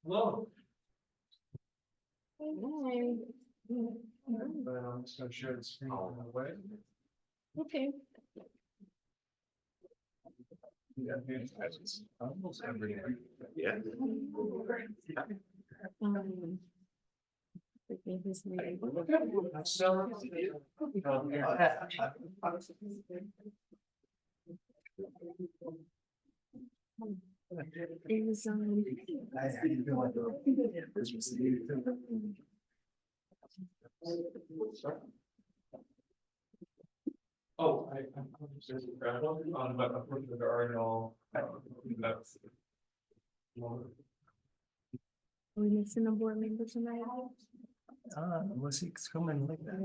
Hello. Hi. But I'm just gonna share the screen on the way. Okay. Yeah. Almost every. Yeah. Okay, his name. Is, Oh, I'm just incredible, but of course there are no. That's. are we missing a board member tonight? Unless he's coming like that.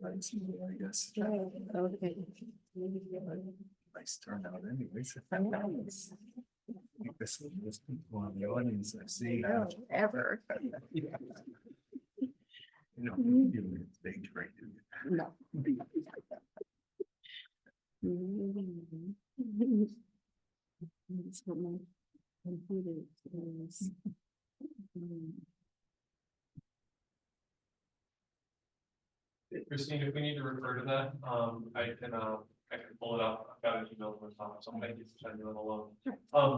I guess. Okay. Nice turnout anyways. Nice. This is people in the audience I see. Ever. You know, you stage right. No. That's what my computer is. Christine, if we need to refer to that, I can pull it up. I've got an email from Tom, so thank you for sending it along.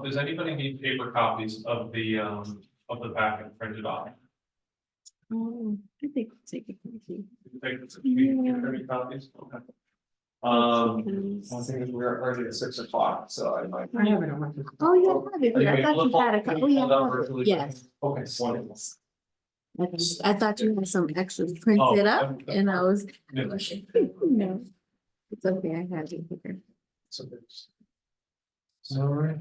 Does anybody need paper copies of the packet printed off? I think we'll take it. Take copies, okay. One thing is we're already at 6 o'clock, so I might. I have it on. Oh, yeah, I have it here. I thought you had a couple. Hold on Yeah, virtually. yes. Okay, wonderful. I thought you had some extras printed up and I was, Yeah. no. It's okay, I have it here. So there's. All right.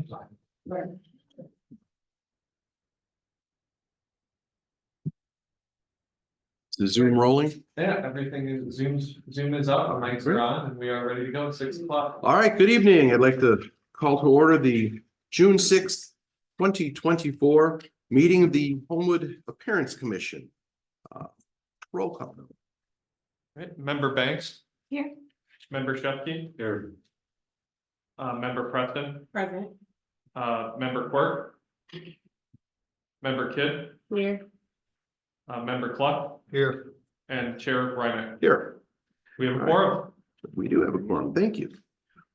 Is the Zoom rolling? Yeah, everything is Zoom is up, our mics are on, and we are ready to go at 6 o'clock. All right, good evening. I'd like to call to order the June 6th, 2024 meeting of the Homewood Appearance Commission. Roll call. Right, Member Banks, Here. Member Shefke, Here. Member Preston, Present. Member Quirk, Member Kidd, Here. Member Cluck, Here. and Chair Reiner. Here. We have a All right. quorum. We do have a quorum. Thank you.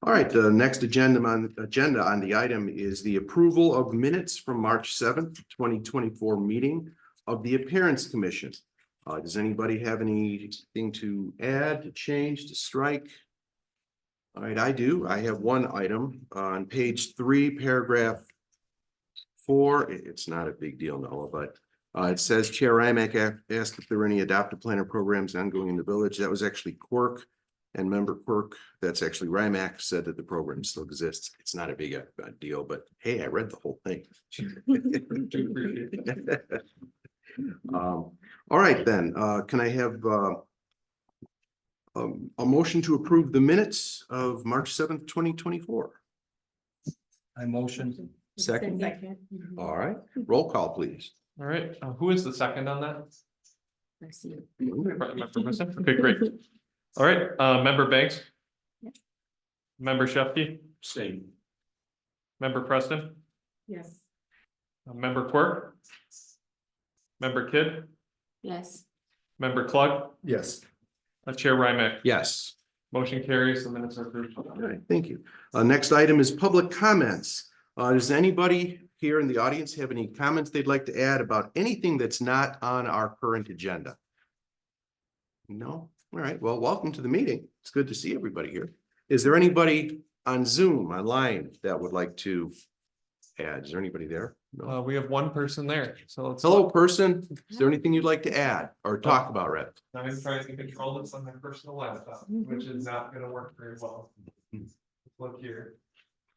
All right, the next agenda on the item is the approval of minutes from March 7th, 2024 meeting of the Appearance Commission. Does anybody have anything to add, to change, to strike? All right, I do. I have one item on page 3, paragraph 4. It's not a big deal, Noah, but it says Chair Rymack asked if there were any adoptive planner programs ongoing in the village. That was actually Quirk. And Member Quirk, that's actually Rymack, said that the program still exists. It's not a big deal, but hey, I read the whole thing. All right, then, can I have a motion to approve the minutes of March 7th, 2024? I motion. Second. All right, roll call, please. All right, who is the second on that? I see. Okay, great. All right, Member Banks. Yep. Member Shefke, Same. Member Preston, Yes. Member Quirk, Member Kidd, Yes. Member Clug, Yes. Chair Rymack. Yes. Motion carries, the minutes are approved. All right, thank you. Next item is public comments. Does anybody here in the audience have any comments they'd like to add about anything that's not on our current agenda? No? All right, well, welcome to the meeting. It's good to see everybody here. Is there anybody on Zoom, online, that would like to add? Is there anybody there? No. We have one person there, so let's. Hello, person. Is there anything you'd like to add or talk about, Red? I'm trying to control this on my personal laptop, which is not gonna work very well. Look here.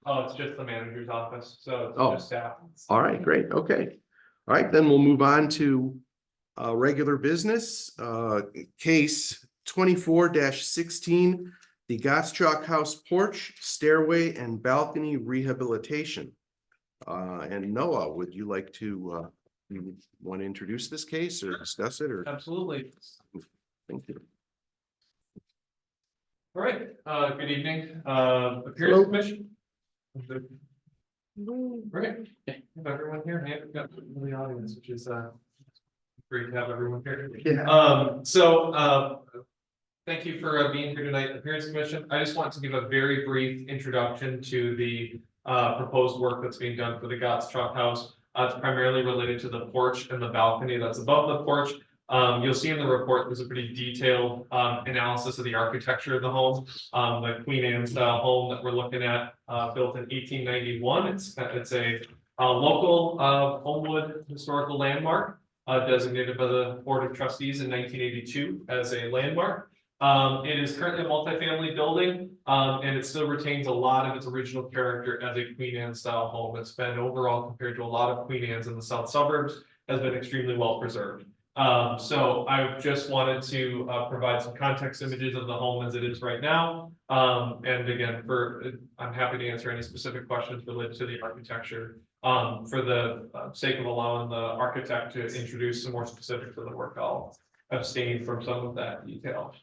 Oh, it's just the manager's office, so it's Oh. just staff. All right, great. Okay. All right, then we'll move on to regular business, case 24-16, the Gottschalk House porch, stairway, and balcony rehabilitation. And Noah, would you like to you want to introduce this case or discuss it, or? Absolutely. Thank you. All right, good evening, Appearance Commission. Great. Have everyone here, yeah, we've got the audience, which is great to have everyone here. Yeah. Thank you for being here tonight, Appearance Commission. I just want to give a very brief introduction to the proposed work that's being done for the Gott's Truck House. It's primarily related to the porch and the balcony that's above the porch. You'll see in the report, there's a pretty detailed analysis of the architecture of the home. The Queen Anne style home that we're looking at, built in 1891. It's a local Homewood historical landmark, designated by the Board of Trustees in 1982 as a landmark. It is currently a multifamily building, and it still retains a lot of its original character as a Queen Anne style home. It's been overall, compared to a lot of Queen Anne's in the south suburbs, has been extremely well preserved. So I just wanted to provide some context images of the home as it is right now. And again, I'm happy to answer any specific questions related to the architecture. For the sake of allowing the architect to introduce some more specifics of the work, I'll abstain from some of that detail.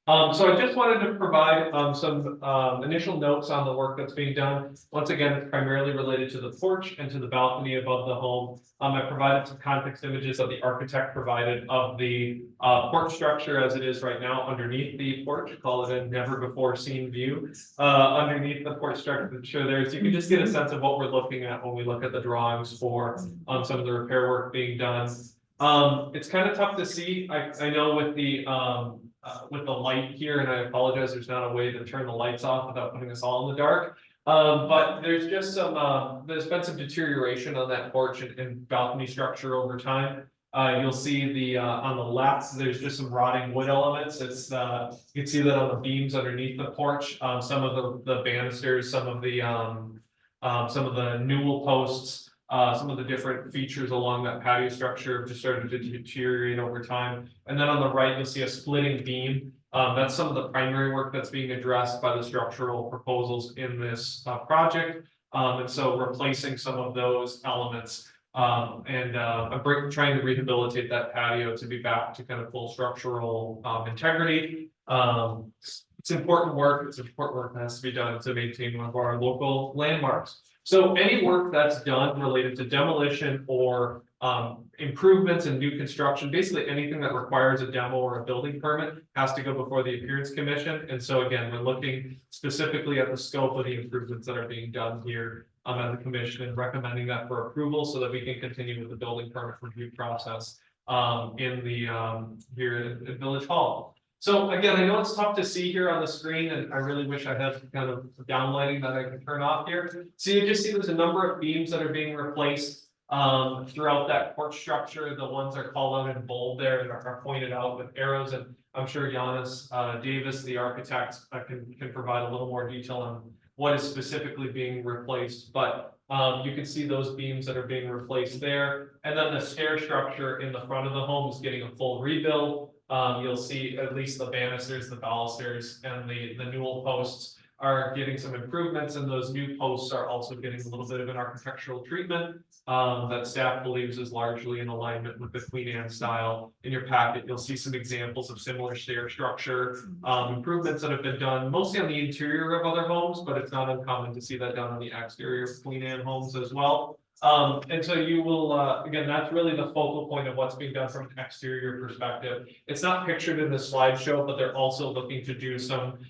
So I just wanted to provide some initial notes on the work that's being done. Once again, it's primarily related to the porch and to the balcony above the home. I provided some context images of the architect provided of the porch structure as it is right now underneath the porch. Call it a never before seen view underneath the porch structure there. So you can just get a sense of what we're looking at when we look at the drawings for some of the repair work being done. It's kind of tough to see. I know with the light here, and I apologize, there's not a way to turn the lights off without putting us all in the dark. But there's just there's been some deterioration on that porch and balcony structure over time. You'll see on the left, there's just some rotting wood elements. It's you can see that on the beams underneath the porch, some of the banisters, some of the newel posts, some of the different features along that patio structure have just started to deteriorate over time. And then on the right, you'll see a splitting beam. That's some of the primary work that's being addressed by the structural proposals in this project. And so replacing some of those elements and trying to rehabilitate that patio to be back to kind of full structural integrity. It's important work. It's important work that has to be done to maintain one of our local landmarks. So any work that's done related to demolition or improvements and new construction, basically anything that requires a demo or a building permit has to go before the Appearance Commission. And so again, we're looking specifically at the scope of the improvements that are being done here at the commission and recommending that for approval so that we can continue with the building permit review process here at Village Hall. So again, I know it's tough to see here on the screen, and I really wish I had kind of downlighting that I could turn off here. So you just see there's a number of beams that are being replaced throughout that porch structure. The ones are called out in bold there and are pointed out with arrows. And I'm sure Giannis Davis, the architect, can provide a little more detail on what is specifically being replaced. But you can see those beams that are being replaced there. And then the stair structure in the front of the home is getting a full rebuild. You'll see at least the banisters, the balusters, and the newel posts are getting some improvements, and those new posts are also getting a little bit of an architectural treatment that staff believes is largely in alignment with the Queen Anne style. In your packet, you'll see some examples of similar stair structure improvements that have been done mostly on the interior of other homes, but it's not uncommon to see that done on the exterior of Queen Anne homes as well. And so you will, again, that's really the focal point of what's being done from an exterior perspective. It's not pictured in the slideshow, but they're also looking to do some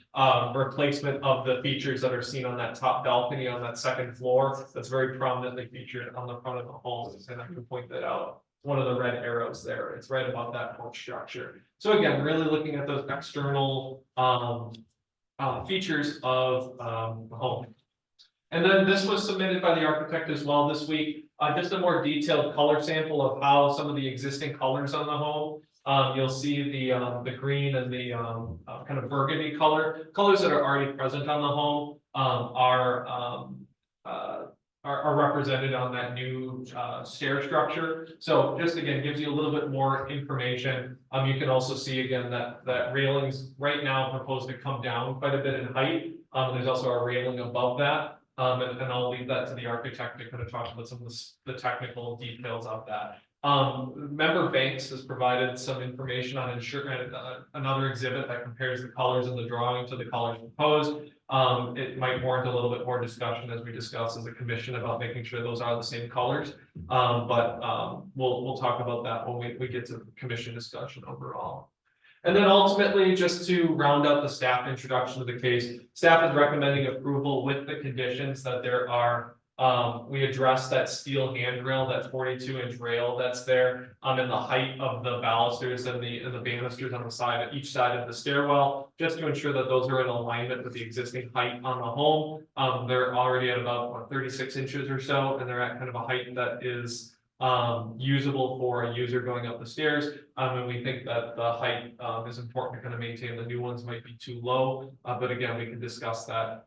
replacement of the features that are seen on that top balcony on that second floor. That's very prominently featured on the front of the home, and I can point that out. One of the red arrows there, it's right above that porch structure. So again, really looking at those external features of the home. And then this was submitted by the architect as well this week, just a more detailed color sample of how some of the existing colors on the home. You'll see the green and the kind of burgundy colors that are already present on the home are represented on that new stair structure. So just again, gives you a little bit more information. You can also see again that railings right now proposed to come down quite a bit in height. There's also a railing above that. And I'll leave that to the architect to kind of talk about some of the technical details of that. Member Banks has provided some information on another exhibit that compares the colors in the drawing to the colors proposed. it might warrant a little bit more discussion as we discuss as a commission about making sure those are the same colors. We'll talk about that when we get to the commission discussion overall. And then ultimately, just to round out the staff introduction to the case, staff is recommending approval with the conditions that there are. We addressed that steel handrail, that 42-inch rail that's there, and the height of the balusters and the banisters on the side, each side of the stairwell, just to ensure that those are in alignment with the existing height on the home. They're already at about 36 inches or so, and they're at kind of a height that is usable for a user going up the stairs. And we think that the height is important to kind of maintain. The new ones might be too low, but again, we can discuss that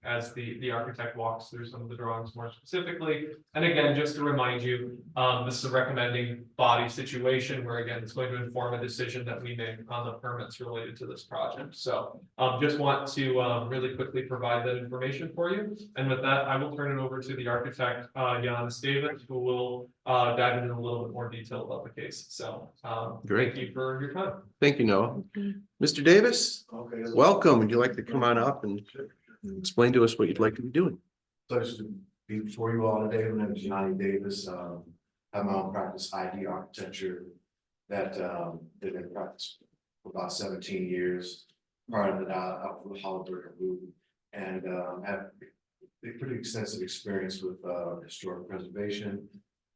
as the architect walks through some of the drawings more specifically. And again, just to remind you, this is a recommending body situation where again, it's going to inform a decision that we make on the permits related to this project. So just want to really quickly provide that information for you. And with that, I will turn it over to the architect, Jan David, who will dive into a little bit more detail about the case. So Great. thank you for your time. Thank you, Noah. Okay. Mr. Davis, Okay. welcome. Would you like to come on up and explain to us what you'd like to be doing? Pleasure to be before you all today. My name is Johnny Davis. I have my own practice, ID architecture, that been in practice for about 17 years. Prior to that, I was with Hollenberg and Rubin, and have a pretty extensive experience with historic preservation.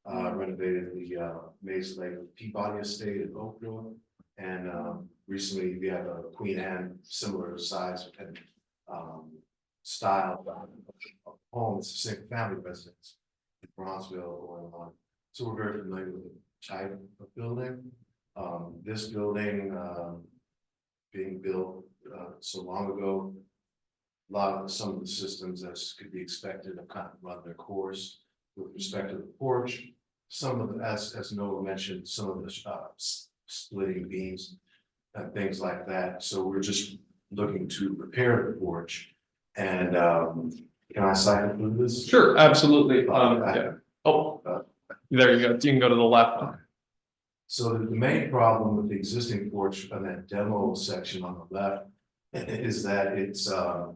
Renovated the Maze Lake Peabody Estate in Oakville, and recently we have a Queen Anne similar size and style of home. It's a single family residence in Bronzeville going on. So we're very familiar with the type of building. This building being built so long ago, some of the systems as could be expected have kind of run their course. With respect to the porch, some of the, as Noah mentioned, some of the splitting beams and things like that. So we're just looking to repair the porch. And can I cycle through this? Sure, absolutely. Yeah. Oh, there you go. You can go to the left. So the main problem with the existing porch on that demo section on the left is that it's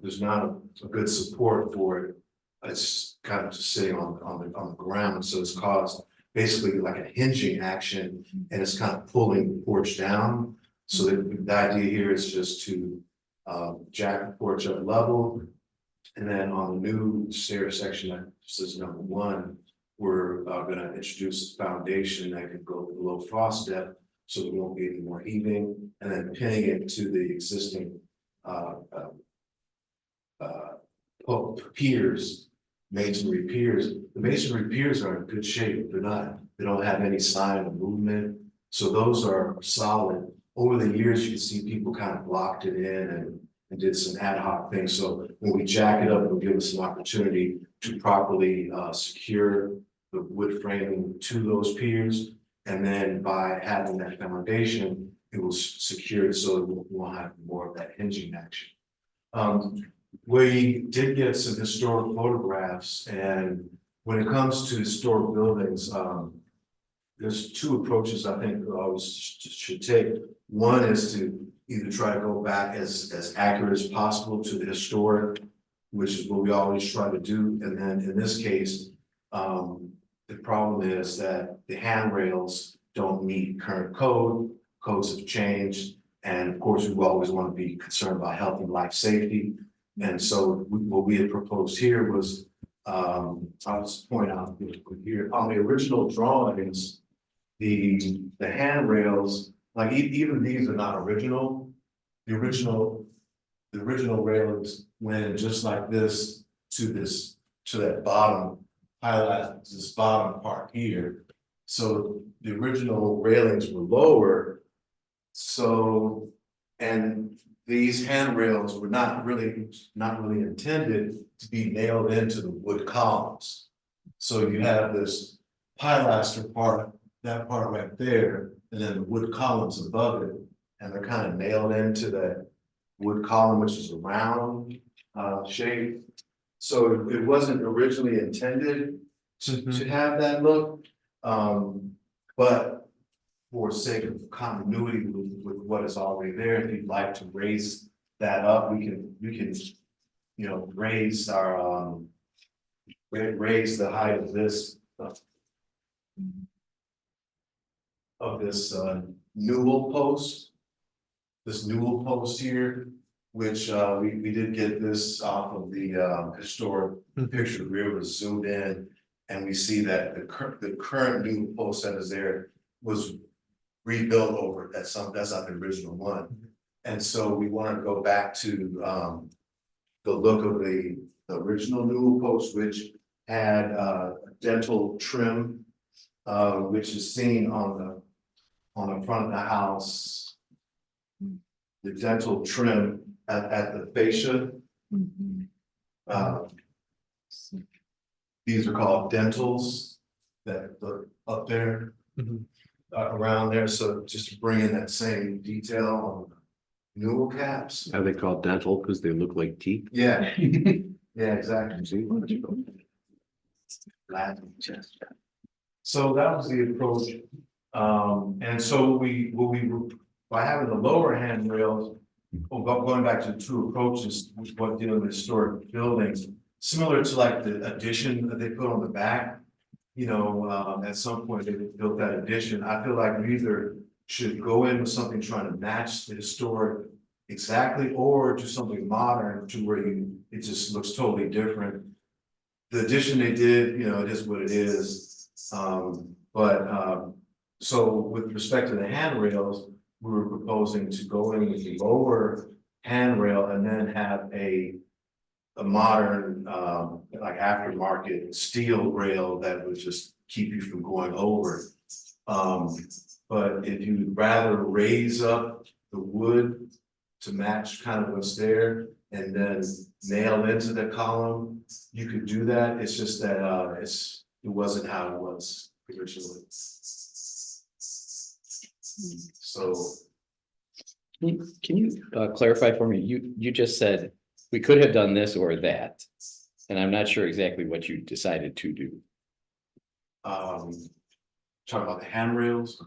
there's not a good support for it. It's kind of just sitting on the ground, so it's caused basically like a hinging action, and it's kind of pulling the porch down. So the idea here is just to jack the porch up level, and then on the new stair section that says number 1, we're going to introduce a foundation that can go below frost depth, so there won't be any more heaving, and then pinning it to the existing piers, masonry piers. The masonry piers are in good shape. They don't have any sign of movement. So those are solid. Over the years, you can see people kind of blocked it in and did some ad hoc things. So when we jack it up, it'll give us an opportunity to properly secure the wood framing to those piers. And then by having that foundation, it will secure it so it won't have more of that hinging action. We did get some historic photographs, and when it comes to historic buildings, there's 2 approaches I think we always should take. One is to either try to go back as accurate as possible to the historic, which is what we always try to do. And then in this case, the problem is that the handrails don't meet current code. Codes have changed, and of course, we always want to be concerned about health and life safety. And so what we had proposed here was, I'll just point out here on the original drawings, the handrails, like even these are not original. The original railings went just like this to that bottom highlight, this bottom part here. So the original railings were lower. So, and these handrails were not really intended to be nailed into the wood columns. So you have this pilaster part, that part right there, and then the wood columns above it, and they're kind of nailed into that wood column, which is a round shape. So it wasn't originally intended to have that look, but for sake of continuity with what is already there, if you'd like to raise that up, we can raise our, raise the height of this. Of this, newel post. This newel post here, which, we did get this off of the, historic picture, we were able to zoom in. And we see that the current newel post that is there was rebuilt over, that's not the original one. And so we want to go back to, the look of the original newel post, which had, dental trim, which is seen on the front of the house. The dental trim at the fascia, these are called dentals that are up there. Around there, so just to bring in that same detail on newel caps. Are they called dental because they look like teeth? Yeah, yeah, exactly. See? Latin. So that was the approach. And so by having the lower handrails, going back to the two approaches, what dealing with historic buildings, similar to like the addition that they put on the back. At some point they built that addition. I feel like we either should go in with something trying to match the historic exactly, or do something modern to where it just looks totally different. The addition they did, it is what it is. So with respect to the handrails, we were proposing to go in with the lower handrail and then have a modern, like aftermarket steel rail that would just keep you from going over. But if you'd rather raise up the wood to match kind of what's there and then nail into the column, you could do that. It's just that it wasn't how it was originally. So. Can you clarify for me? You just said we could have done this or that. And I'm not sure exactly what you decided to do. Talking about the handrails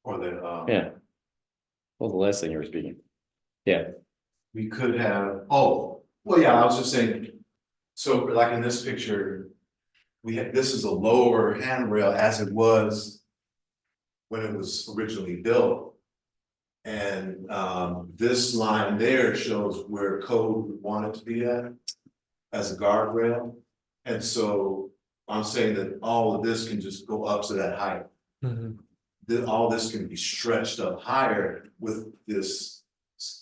or the. Yeah. Well, the last thing you were speaking. Yeah, We could have, well, yeah, I was just saying. So like in this picture, this is a lower handrail as it was when it was originally built. And this line there shows where code would want it to be at as a guardrail. And so I'm saying that all of this can just go up to that height. All this can be stretched up higher with this,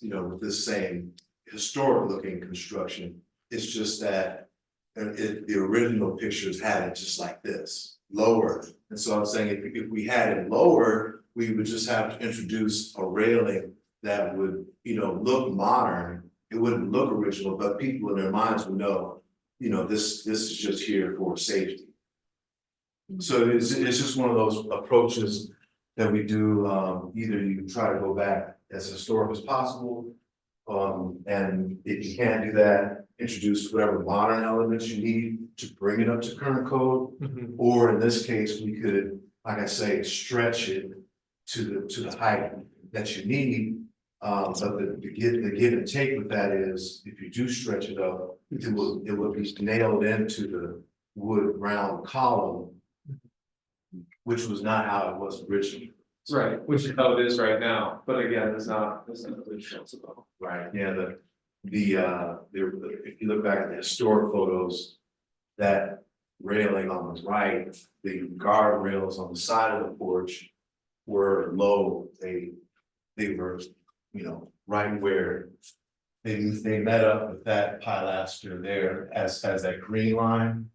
with this same historic looking construction. It's just that the original pictures had it just like this, lower. And so I'm saying if we had it lower, we would just have to introduce a railing that would, look modern. It wouldn't look original, but people in their minds would know, this is just here for safety. So it's just one of those approaches that we do. Either you try to go back as historic as possible, and if you can't do that, introduce whatever modern elements you need to bring it up to current code. Or in this case, we could, like I say, stretch it to the height that you need. But the give and take with that is, if you do stretch it up, it will be nailed into the wood round column, which was not how it was originally. Right, which is how it is right now, but again, it's not original. Right, yeah, if you look back at the historic photos, that railing on the right, the guardrails on the side of the porch were low. They were, right where they met up with that pilaster there as that green line.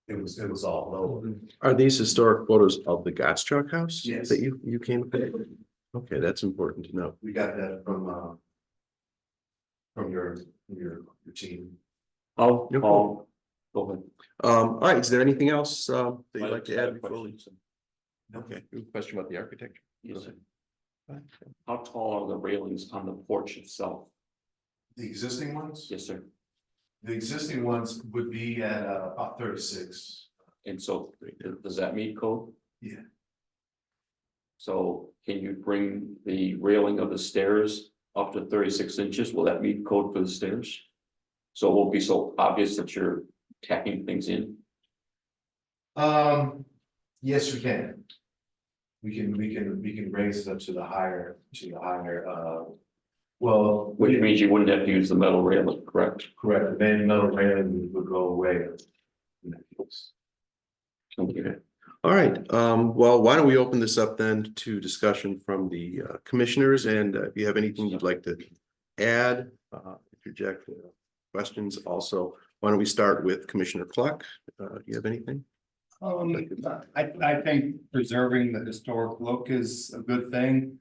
It was all low. Are these historic photos of the Gottschalk house? Yes. That you came up with? Okay, that's important to know. We got that from your team. I'll No go ahead. All right, is there anything else that you'd like to add before we? Question. Okay, you have a question about the architecture? Yes, sir. How tall are the railings on the porch itself? The existing ones? Yes, sir. The existing ones would be at about 36. And so does that meet code? Yeah. So can you bring the railing of the stairs up to 36 inches? Will that meet code for the stairs? So it won't be so obvious that you're tacking things in. Yes, we can. We can raise it up to the higher, well. Which means you wouldn't have to use the metal railing, correct? Correct, the main metal railing would go away. Okay. All right, well, why don't we open this up then to discussion from the commissioners, and if you have anything you'd like to add, interject questions also, why don't we start with Commissioner Cluck? Do you have anything? I think preserving the historic look is a good thing.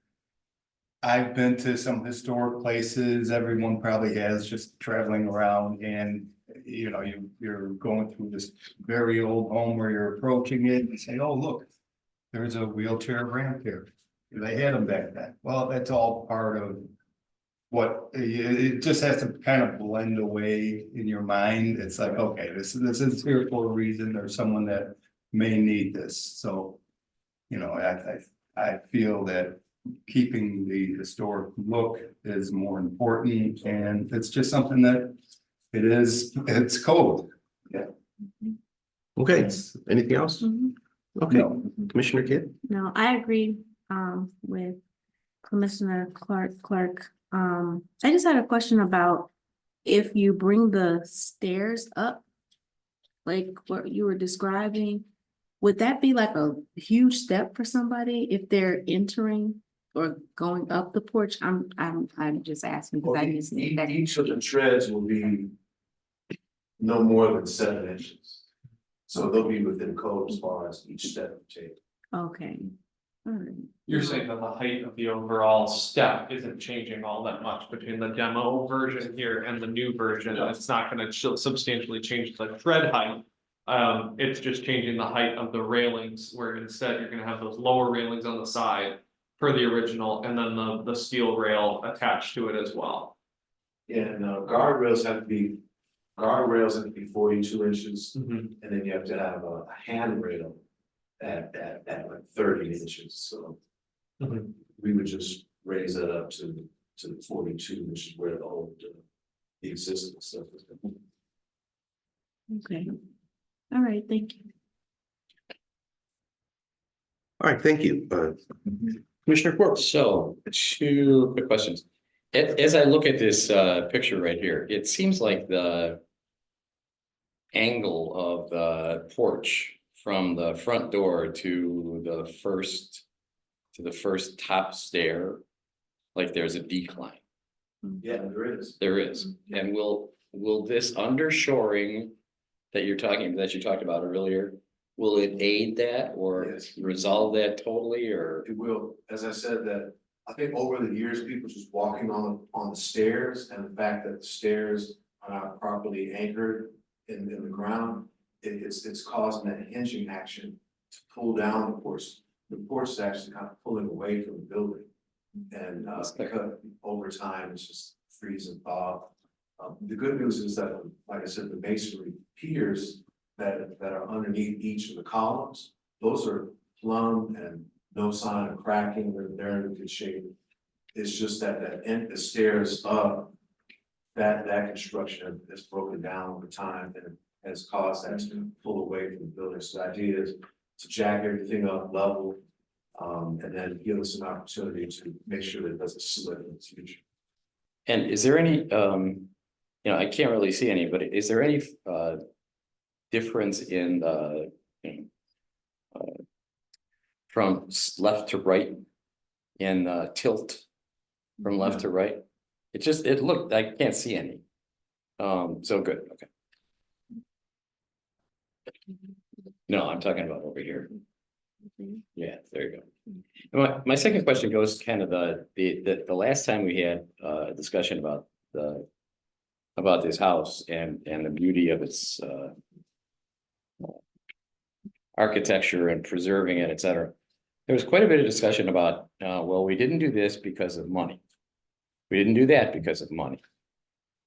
I've been to some historic places, everyone probably has, just traveling around, and you know, you're going through this very old home where you're approaching it and say, oh, look, there's a wheelchair ramp here. They had them back then. Well, that's all part of what, it just has to kind of blend away in your mind. It's like, okay, this is here for a reason. There's someone that may need this. So, you know, I feel that keeping the historic look is more important, and it's just something that it's cold. Okay, anything else? Mhm. Okay, No. Commissioner Kidd? No, I agree, with Commissioner Clark. I just had a question about if you bring the stairs up, like what you were describing, would that be like a huge step for somebody if they're entering or going up the porch? I'm just asking because I just need that. Each of the treads will be no more than 7 inches. So they'll be within code as far as each step you take. Okay, all right. You're saying that the height of the overall step isn't changing all that much between the demo version here and the new version. It's not gonna substantially change the tread height. It's just changing the height of the railings, where instead you're gonna have those lower railings on the side for the original, and then the steel rail attached to it as well. And guardrails have to be 42 inches, and then you have to have a handrail at like 30 inches, so. We would just raise that up to 42, which is where the old, the existing stuff is. Okay. All right, thank you. All right, thank you. Commissioner Quirk? So, 2 quick questions. As I look at this picture right here, it seems like the angle of the porch from the front door to the first top stair, like there's a decline. Yeah, there is. There is. And will this undershoring that you talked about earlier, will it aid that or Yes. resolve that totally, or? It will, as I said, that I think over the years, people just walking on the stairs, and the fact that the stairs are not properly anchored in the ground, it's causing that hinging action to pull down the porch. The porch is actually kind of pulling away from the building. And because over time, it's just freeze and thaw. The good news is that, like I said, the masonry piers that are underneath each of the columns, those are plumb and no sign of cracking, they're in good shape. It's just that the stairs up, that construction has broken down over time and has caused that to pull away from the building. So the idea is to jack everything up level, and then give us an opportunity to make sure that it doesn't slip in the future. And is there any, I can't really see any, but is there any difference in the, from left to right in tilt from left to right? It looked, I can't see any. So good, okay. No, I'm talking about over here. Yeah, there you go. My second question goes kind of the last time we had a discussion about this house and the beauty of its architecture and preserving it, et cetera. There was quite a bit of discussion about, well, we didn't do this because of money. We didn't do that because of money.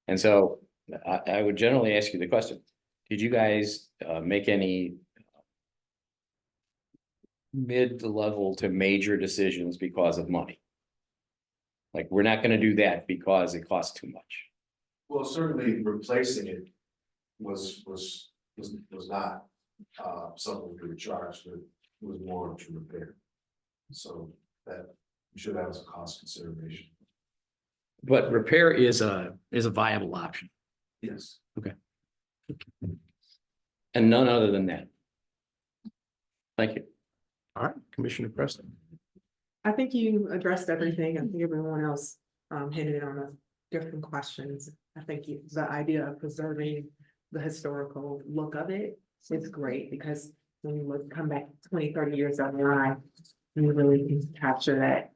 And so I would generally ask you the question, did you guys make any mid-level to major decisions because of money? Like, we're not going to do that because it costs too much. Well, certainly replacing it was not, something we were charged with, it was more to repair. So that, I'm sure that was a cost consideration. But repair is a viable option Yes. and none other than that. Thank you. All right, Commissioner Preston. I think you addressed everything. I think everyone else hit it on the different questions. I think the idea of preserving the historical look of it is great because when you come back 20, 30 years down the line, you really can capture that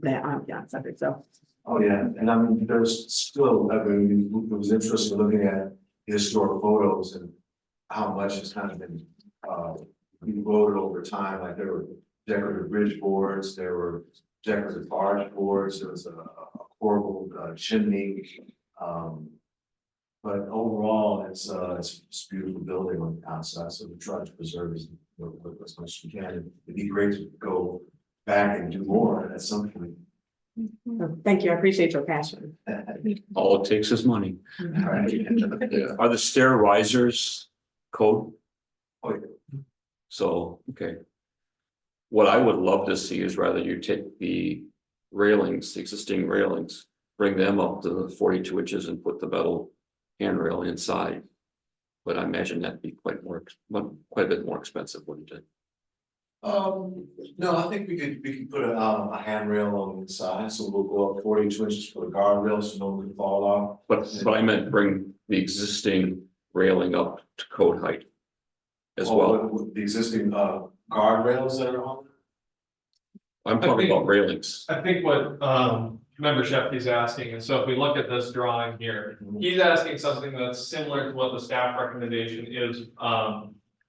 ambiance of it. So Oh, yeah, and I mean, there's still, I mean, it was interesting looking at historic photos and how much has kind of been, eroded over time, like there were decorative bridge boards, there were decorative barge boards, there was a horrible chimney. But overall, it's a beautiful building on the outside, so we try to preserve as much as we can. And it'd be great to go back and do more at some point. thank you. I appreciate your passion. All it takes is money. Yeah. Are the stair risers code? Oh, yeah. So, okay. What I would love to see is rather you take the railings, the existing railings, bring them up to the 42 inches and put the metal handrail inside. But I imagine that'd be quite a bit more expensive, wouldn't it? No, I think we could put a handrail on the inside, so we'll go up 42 inches for the guardrail, so no one can fall off. But I meant bring the existing railing up to code height. As Oh, well. with the existing guardrails that are on. I'm talking about railings. I think what, member Shefty's asking, and so if we look at this drawing here, he's asking something that's similar to what the staff recommendation is,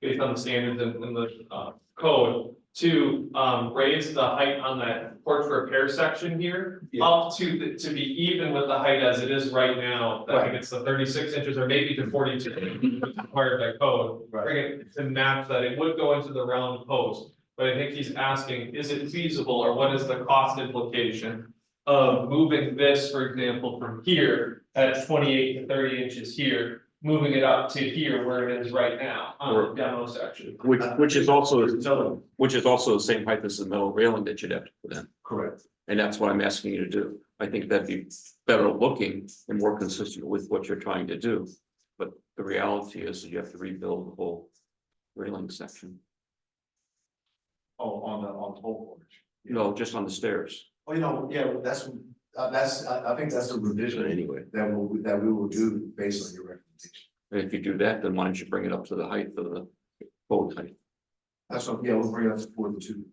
based on the standards in the, code, to, raise the height on that porch repair section here, up to be even with the height as it is right now. I think it's the 36 inches or maybe to 42, required by code. Bring it to match that, it would go into the round post. But I think he's asking, is it feasible, or what is the cost implication of moving this, for example, from here at 28 to 30 inches here, moving it up to here where it is right now on the demo section? Which is also the same height as the metal railing that you'd have to put in. Correct. And that's what I'm asking you to do. I think that'd be better looking and more consistent with what you're trying to do. But the reality is that you have to rebuild the whole railing section. Oh, on the whole porch. No, just on the stairs. Oh, yeah, that's, I think that's the revision Anyway, that we will do based on your recommendation. And if you do that, then why don't you bring it up to the height of the code height? That's what, yeah, we'll bring it up to 42.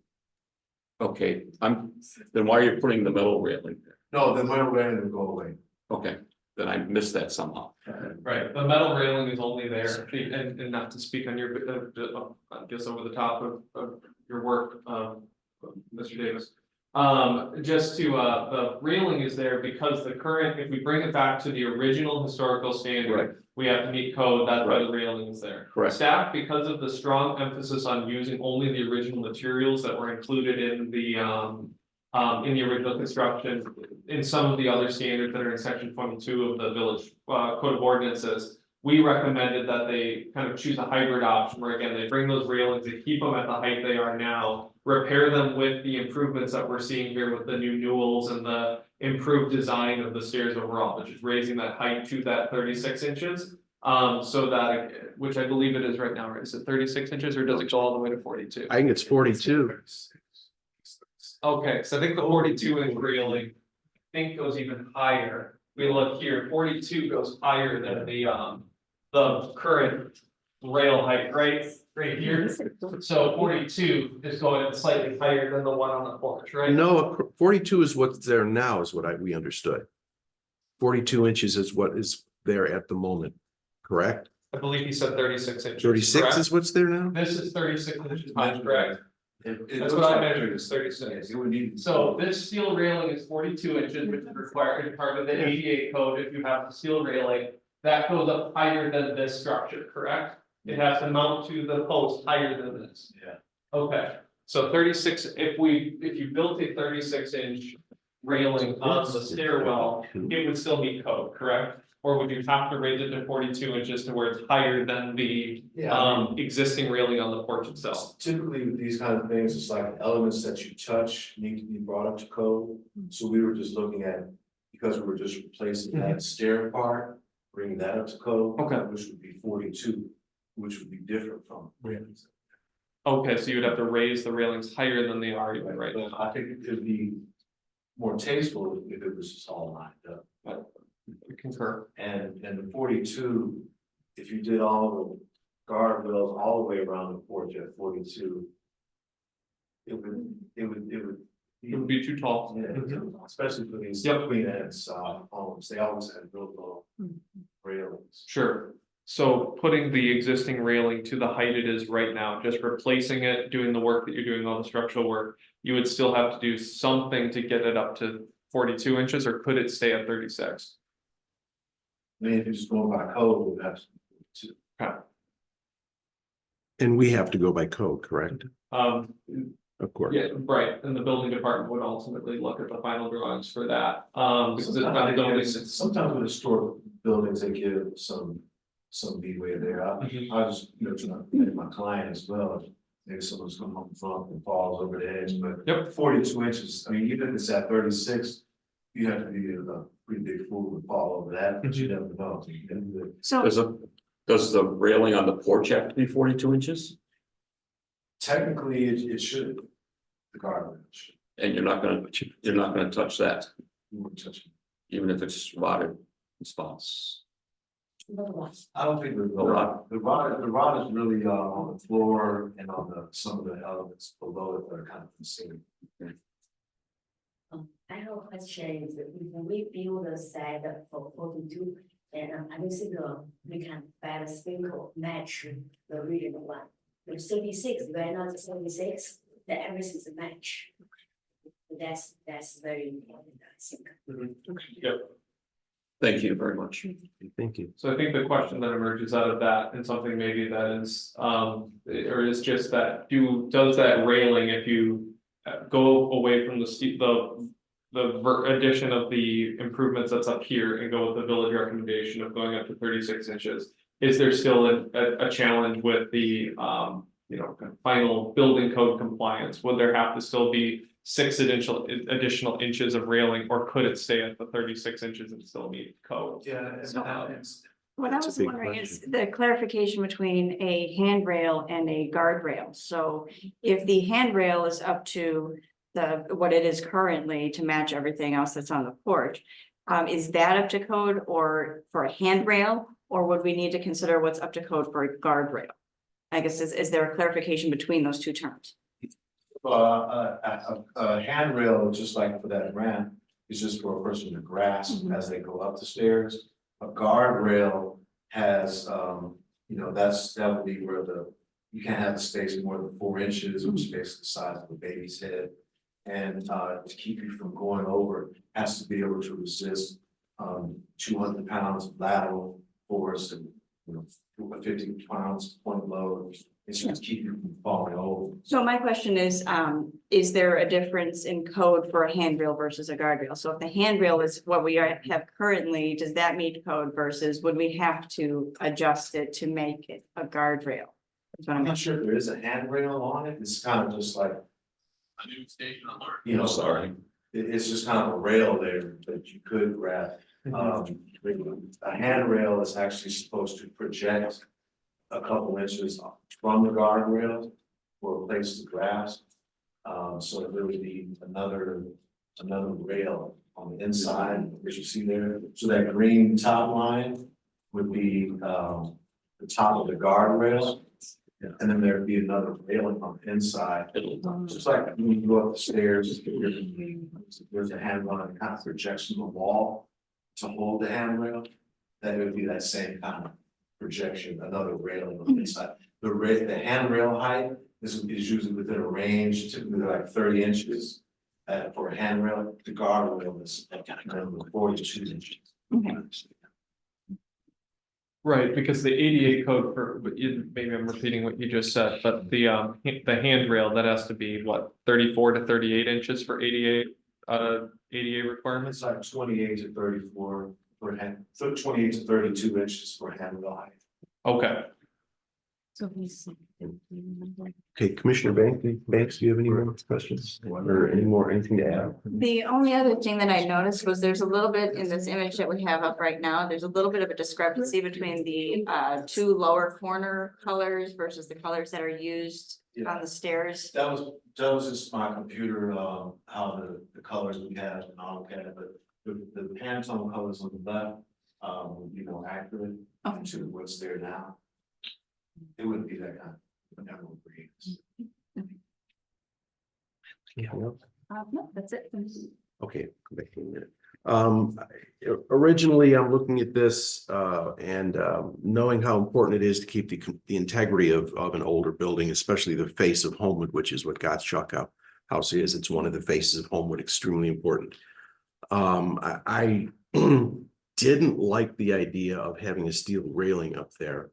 Okay, then why are you putting the metal railing there? No, then we're ready to go away. Okay, then I missed that somehow. Right, the metal railing is only there, and not to speak on your, I guess over the top of your work, Mr. Davis. Just to, the railing is there because the current, if we bring it back to the original historical standard. We have to meet code, that's why the railing is there. Correct. Staff, because of the strong emphasis on using only the original materials that were included in the original construction. In some of the other standards that are in section 22 of the village code of ordinances. We recommended that they kind of choose a hybrid option where again, they bring those railings, they keep them at the height they are now. Repair them with the improvements that we're seeing here with the new newels and the improved design of the stairs overall, which is raising that height to that 36 inches. So that, which I believe it is right now, right? Is it 36 inches or does it go all the way to 42? I think it's 42. Okay, so I think the 42 inch railing, I think goes even higher. We look here, 42 goes higher than the current rail height, right here. So 42 is going slightly higher than the one on the porch, right? No, 42 is what's there now is what we understood. 42 inches is what is there at the moment, correct? I believe he said 36 inches. 36 correct? is what's there now? This is 36 inches high, correct? That's what I measured, is 36. It would need. So this steel railing is 42 inches, which is required as part of the ADA code. If you have the steel railing, that goes up higher than this structure, correct? It has to mount to the post higher than this. Yeah. Okay, so 36, if you built a 36 inch railing on the stairwell, it would still meet code, correct? Or would you have to raise it to 42 inches to where it's higher than the Yeah, I mean, existing railing on the porch itself? typically with these kind of things, it's like elements that you touch need to be brought up to code. So we were just looking at, because we were just replacing that stair part, bringing that up to code. Okay. Which would be 42, which would be different from. Okay, so you would have to raise the railings higher than they are even right But now. I think it would be more tasteful if it was just all lined up. I concur. And the 42, if you did all the guardrails all the way around the porch at 42. It would. It would be too tall. Yeah, especially for these Yep. Queen Anne's homes, they always had real low railings. Sure. So putting the existing railing to the height it is right now, just replacing it, doing the work that you're doing, all the structural work. You would still have to do something to get it up to 42 inches, or could it stay at 36? I mean, if you're just going by code, we'd have to. And we have to go by code, correct? Of course. Yeah, right, and the building department would ultimately look at the final drawings for that, because it's not buildings. Sometimes with historic buildings, they give some leeway there. I was, trying to make my client as well. Maybe someone's coming home from and falls over the edge, but. Yep. 42 inches, I mean, even if it's at 36, you have to be a pretty big fool to fall over that, but you never know. So, Does the railing on the porch have to be 42 inches? Technically, it should, the guardrail should, And you're not gonna touch that, you wouldn't touch it. even if it's rotted spots. I don't think the rod is really on the floor and on some of the elements below it that are kind of concealed. I have a question is, if we build a side for 42, and I don't think we can better sprinkle match the original one. The 36, right now the 36, the everything is a match. That's very important, I think. Yep. Thank you very much. Thank you. So I think the question that emerges out of that, and something maybe that is, or is just that, does that railing, if you go away from the addition of the improvements that's up here and go with the village recommendation of going up to 36 inches, is there still a challenge with the, final building code compliance? Would there have to still be 6 additional inches of railing, or could it stay at the 36 inches and still meet code? Yeah. what I That's a was big wondering is question. the clarification between a handrail and a guardrail. So if the handrail is up to what it is currently to match everything else that's on the porch, is that up to code or for a handrail? Or would we need to consider what's up to code for a guardrail? I guess, is there a clarification between those two terms? A handrail, just like for that ramp, is just for a person to grasp as they go up the stairs. A guardrail has, that would be where you can't have the space more than 4 inches, which is basically the size of a baby's head. And to keep you from going over, has to be able to resist 200 pounds of lateral force and 50 pounds point load. It's just to keep you from falling over. So my question is there a difference in code for a handrail versus a guardrail? So if the handrail is what we have currently, does that meet code versus would we have to adjust it to make it a guardrail? That's what I'm I'm not sure if there is a handrail on it. It's kind of just like, Sorry. it's just kind of a rail there that you could grab. A handrail is actually supposed to project a couple inches from the guardrail for a place to grasp. So there would be another rail on the inside, as you see there. So that green top line would be the top of the guardrail. And then there'd be another railing on the inside. Just like when you go up the stairs, there's a handrail that kind of projects from the wall to hold the handrail. That would be that same kind of projection, another railing on the inside. The handrail height is usually within a range, typically like 30 inches. For a handrail, the guardrail is 42 inches. Okay. Right, because the ADA code maybe I'm repeating what you just said, but the handrail, that has to be what, 34 to 38 inches for ADA requirements? It's like 28 to 34 for hand, so 28 to 32 inches for handrail height. Okay. So he's. Okay, Commissioner Banks, do you have any more questions or anything to add? The only other thing that I noticed was there's a little bit in this image that we have up right now, there's a little bit of a discrepancy between the two lower corner colors versus the colors that are used on the stairs. That was just my computer, how the colors we have in AutoCAD, but the Pantone colors on the left, would be more accurate to what's there now. It wouldn't be that kind of emerald green. No, that's it. Okay, come back in a minute. Originally, I'm looking at this, and knowing how important it is to keep the integrity of an older building, especially the face of Homewood, which is what Gottschalk House is. It's one of the faces of Homewood, extremely important. I didn't like the idea of having a steel railing up there.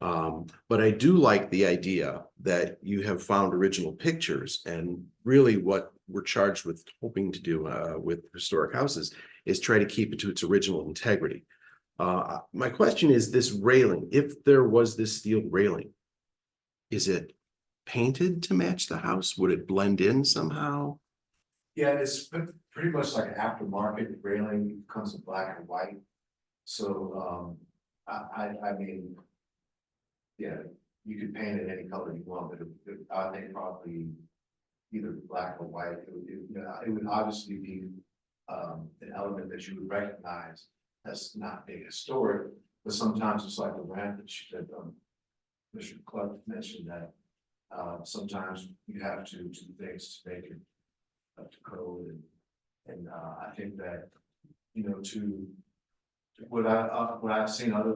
But I do like the idea that you have found original pictures, and really what we're charged with hoping to do with historic houses is try to keep it to its original integrity. My question is this railing, if there was this steel railing, is it painted to match the house? Would it blend in somehow? Yeah, it's pretty much like an aftermarket railing, it comes in black and white. So, I mean, yeah, you could paint it any color you want, but I think probably either black or white. It would obviously be an element that you would recognize as not being historic, but sometimes it's like the ramp that Mr. Clark mentioned that sometimes you have to do things to make it up to code, and I think that, you know, to what I've seen other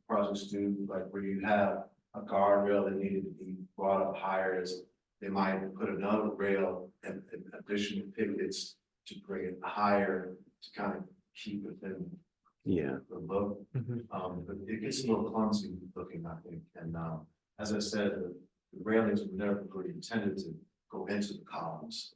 projects do, like where you have a guardrail that needed to be brought up higher, is they might put another rail and additional pickets to bring it higher to kind of keep within Yeah. the look. But it gets a little clumsy looking, I think, and as I said, the railings were never really intended to go into the columns.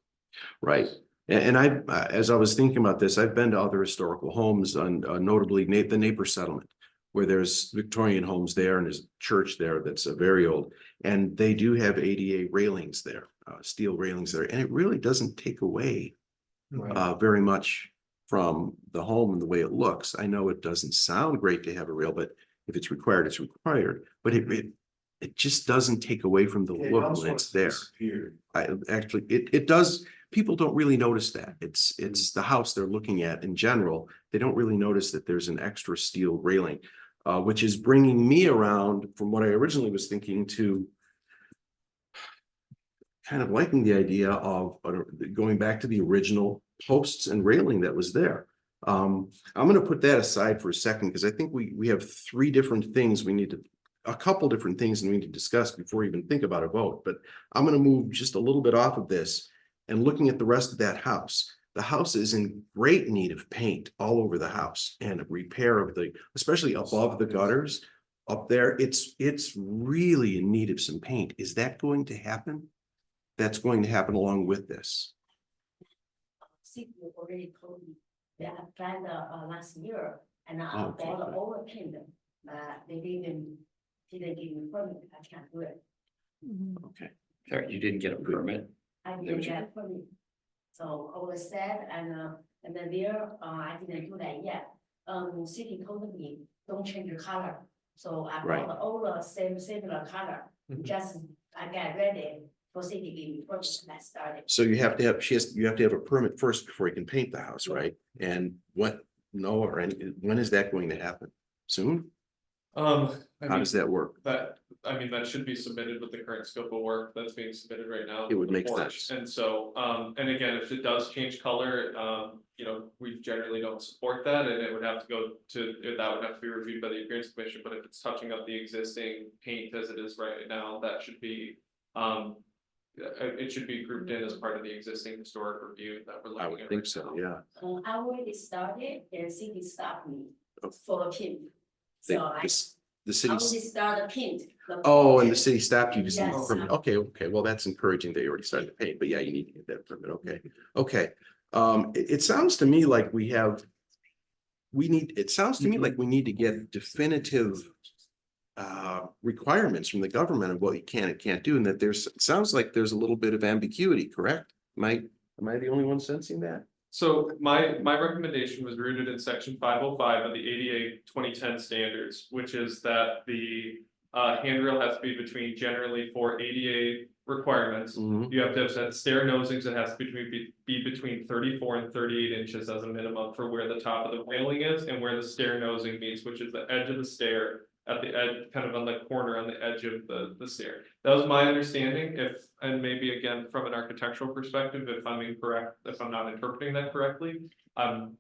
Right. And I, as I was thinking about this, I've been to other historical homes, and notably the Napier settlement, where there's Victorian homes there and there's a church there that's very old, and they do have ADA railings there, steel railings there, and it really doesn't take away very much from the home and the way it looks. I know it doesn't sound great to have a rail, but if it's required, it's required. But it just doesn't take away from the look when it's there. It does. People don't really notice that. It's the house they're looking at in general. They don't really notice that there's an extra steel railing, which is bringing me around from what I originally was thinking to kind of liking the idea of going back to the original posts and railing that was there. I'm going to put that aside for a second, because I think we have three different things a couple different things we need to discuss before we even think about a vote. But I'm going to move just a little bit off of this and looking at the rest of that house. The house is in great need of paint all over the house, and a repair of especially above the gutters up there. It's really in need of some paint. Is that going to happen? That's going to happen along with this. See, you already told me they applied last year, and I Okay, bought good. all the paint, they didn't give me permit, I can't do it. Okay. Sorry, you didn't get a permit? I didn't get a permit. So I was sad, and then there, I didn't do that yet. City told me, don't change the color. So I Right. bought all the similar color, just I get ready for city give me permit, and I started. So you have to have a permit first before you can paint the house, right? And when is that going to happen? Soon? How does that work? That should be submitted with the current scope of work that's being submitted right now. It would the make porch. sense. And so, and again, if it does change color, we generally don't support that, and it would have to go that would have to be reviewed by the appearance commission. But if it's touching up the existing paint as it is right now, that should be, it should be grouped in as part of the existing historic review that we're looking at. I would think right so, now. yeah. I already started, and city stopped me Oh. for a pin. The So I city. already started paint. Oh, and the city stopped you to see the Yes. permit. Okay, well, that's encouraging that you already started to paint, but yeah, you need to get that permit. Okay. It sounds to me like we have we need, it sounds to me like we need to get definitive requirements from the government of what you can and can't do, and that there's, it sounds like there's a little bit of ambiguity, correct? Am I the only one sensing that? So my recommendation was rooted in section 505 of the ADA 2010 standards, which is that the handrail has to be between, generally for ADA requirements. Mhm. You have to have stair nosings, it has to be between 34 and 38 inches as a minimum for where the top of the railing is and where the stair nosing meets, which is the edge of the stair. At the edge, kind of on the corner on the edge of the stair. That was my understanding, and maybe again, from an architectural perspective, if I'm incorrect, if I'm not interpreting that correctly. I'm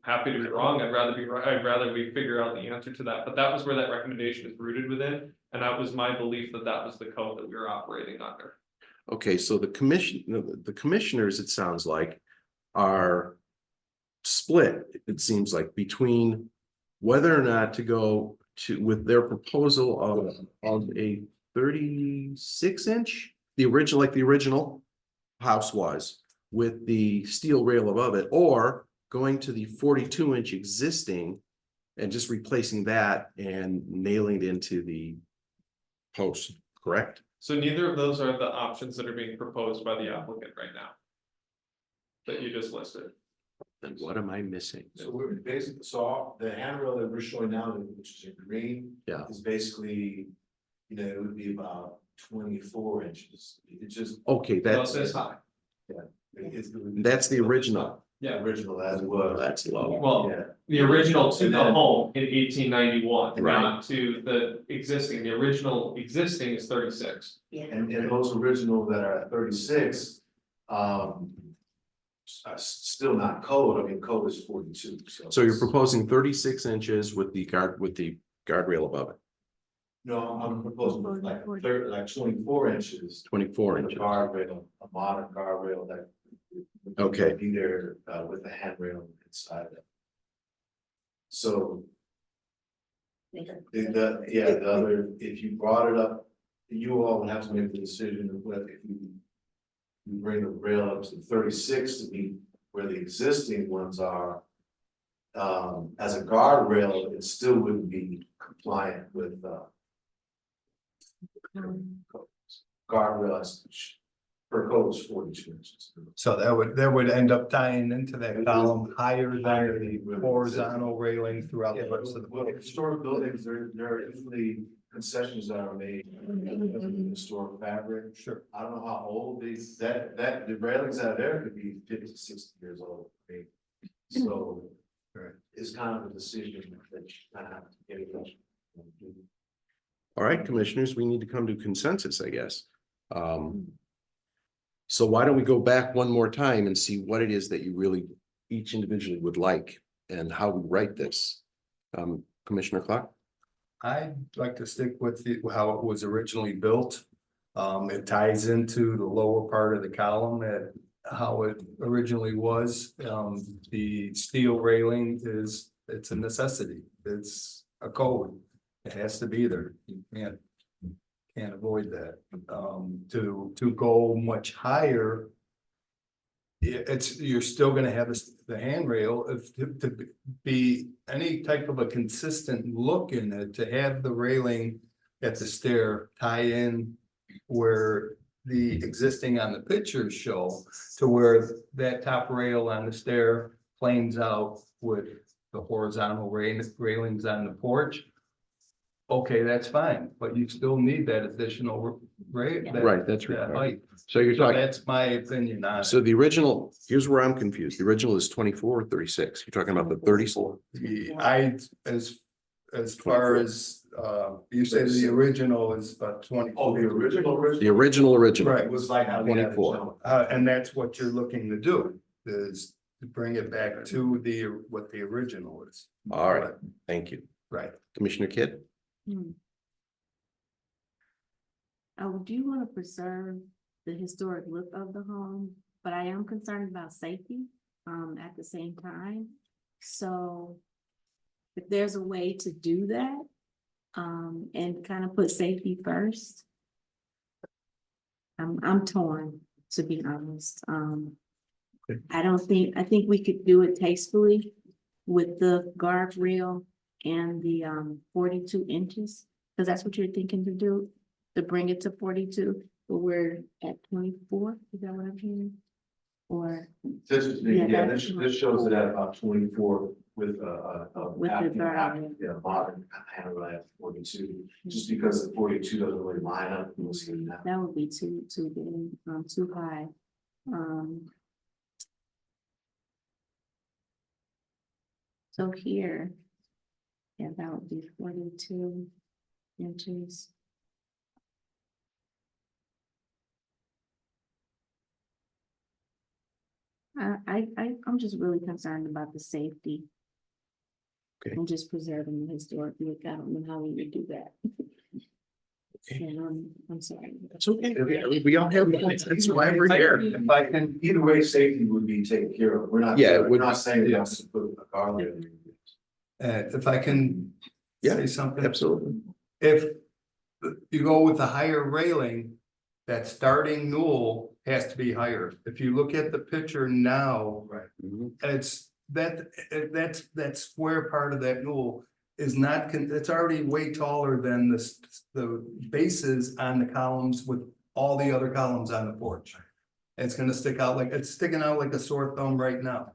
happy to be wrong, I'd rather we figure out the answer to that, but that was where that recommendation is rooted within. And that was my belief that that was the code that we were operating under. Okay, so the commissioners, it sounds like, are split, it seems like, between whether or not to go to, with their proposal of a 36-inch, the original house was, with the steel rail above it, or going to the 42-inch existing and just replacing that and nailing it into the post, correct? So neither of those are the options that are being proposed by the applicant right now. That you just listed. Then what am I missing? So we're basically, so the handrail that we're showing now, which is in green. Yeah. Is basically, you know, it would be about 24 inches. It's just, Okay, That's that's, this high. it's. that's the original. Yeah. Original as Well, well. that's low. Well, Yeah. the original to the home in 1891, Right. not to the existing. The original existing is 36. Yeah. And those original that are at 36, are still not code. I mean, code is 42, so. So you're proposing 36 inches with the guardrail above it, No, I'm proposing like 24 inches. 24 With a inches. guardrail, a modern guardrail that. Okay. Be there with the handrail inside it. So the other, if you brought it up, you all would have to make the decision of whether if you. You bring the rail up to 36 to be where the existing ones are. As a guardrail, it still wouldn't be compliant with guardrails. Per code is 42 inches. So that would end up tying into that column higher than the horizontal railing throughout the rest of the Well, building. historic buildings, there are usually concessions that are made in historic fabric. Sure. I don't know how old these, that, the railings out there could be 50, 60 years old. I mean, so. It's kind of a decision that you kind of have to get it. All right, commissioners, we need to come to consensus, I guess. So why don't we go back one more time and see what it is that you really, each individually would like and how we write this? Commissioner Clark? I'd like to stick with how it was originally built. It ties into the lower part of the column at how it originally was. The steel railing it's a necessity. It's a code. It has to be there. You can't avoid that. To go much higher. You're still gonna have the handrail to be any type of a consistent look in it, to have the railing at the stair tie in where the existing on the pictures show, to where that top rail on the stair planes out with the horizontal railings on the porch. Okay, that's fine, but you still need that additional rate. Right, that's that required. height. So you're talking, That's my opinion on it. so the original, here's where I'm confused. The original is 24 or 36. You're talking about the 34. As far as, you say the original is about 20. Oh, the original. The original. Right, It was like how we had it 24. shown. and that's what you're looking to do, is to bring it back to what the original is. All right, thank you. Right. Commissioner Kidd? I do want to preserve the historic look of the home, but I am concerned about safety, at the same time. So if there's a way to do that, and kind of put safety first. I'm torn, to be honest. I think we could do it tastefully. with the guardrail and the 42 inches? Cause that's what you're thinking to do, to bring it to 42, but we're at 24, is that what I'm hearing? Or This is, Yeah, yeah, that's- this shows it at about 24 with With the guard. yeah, modern handrail at 42, just because the 42 doesn't really line up, you'll see that. that would be too big, too high. So here, yeah, that would be 42 inches. I'm just really concerned about the safety. Okay. And just preserving the historic look. I don't know how we would do that. Okay. And I'm sorry. That's okay. We all have points. That's why we're here. If I can, Either way, safety would be taken care of. We're not, Yeah, it we're would- not saying we have to put a guardrail. if I can Yeah, say something. Absolutely. If you go with the higher railing, that starting newel has to be higher. If you look at the picture now, Right. it's that square part of that newel is not, it's already way taller than the bases on the columns with all the other columns on the porch. It's gonna stick out like, it's sticking out like a sore thumb right now.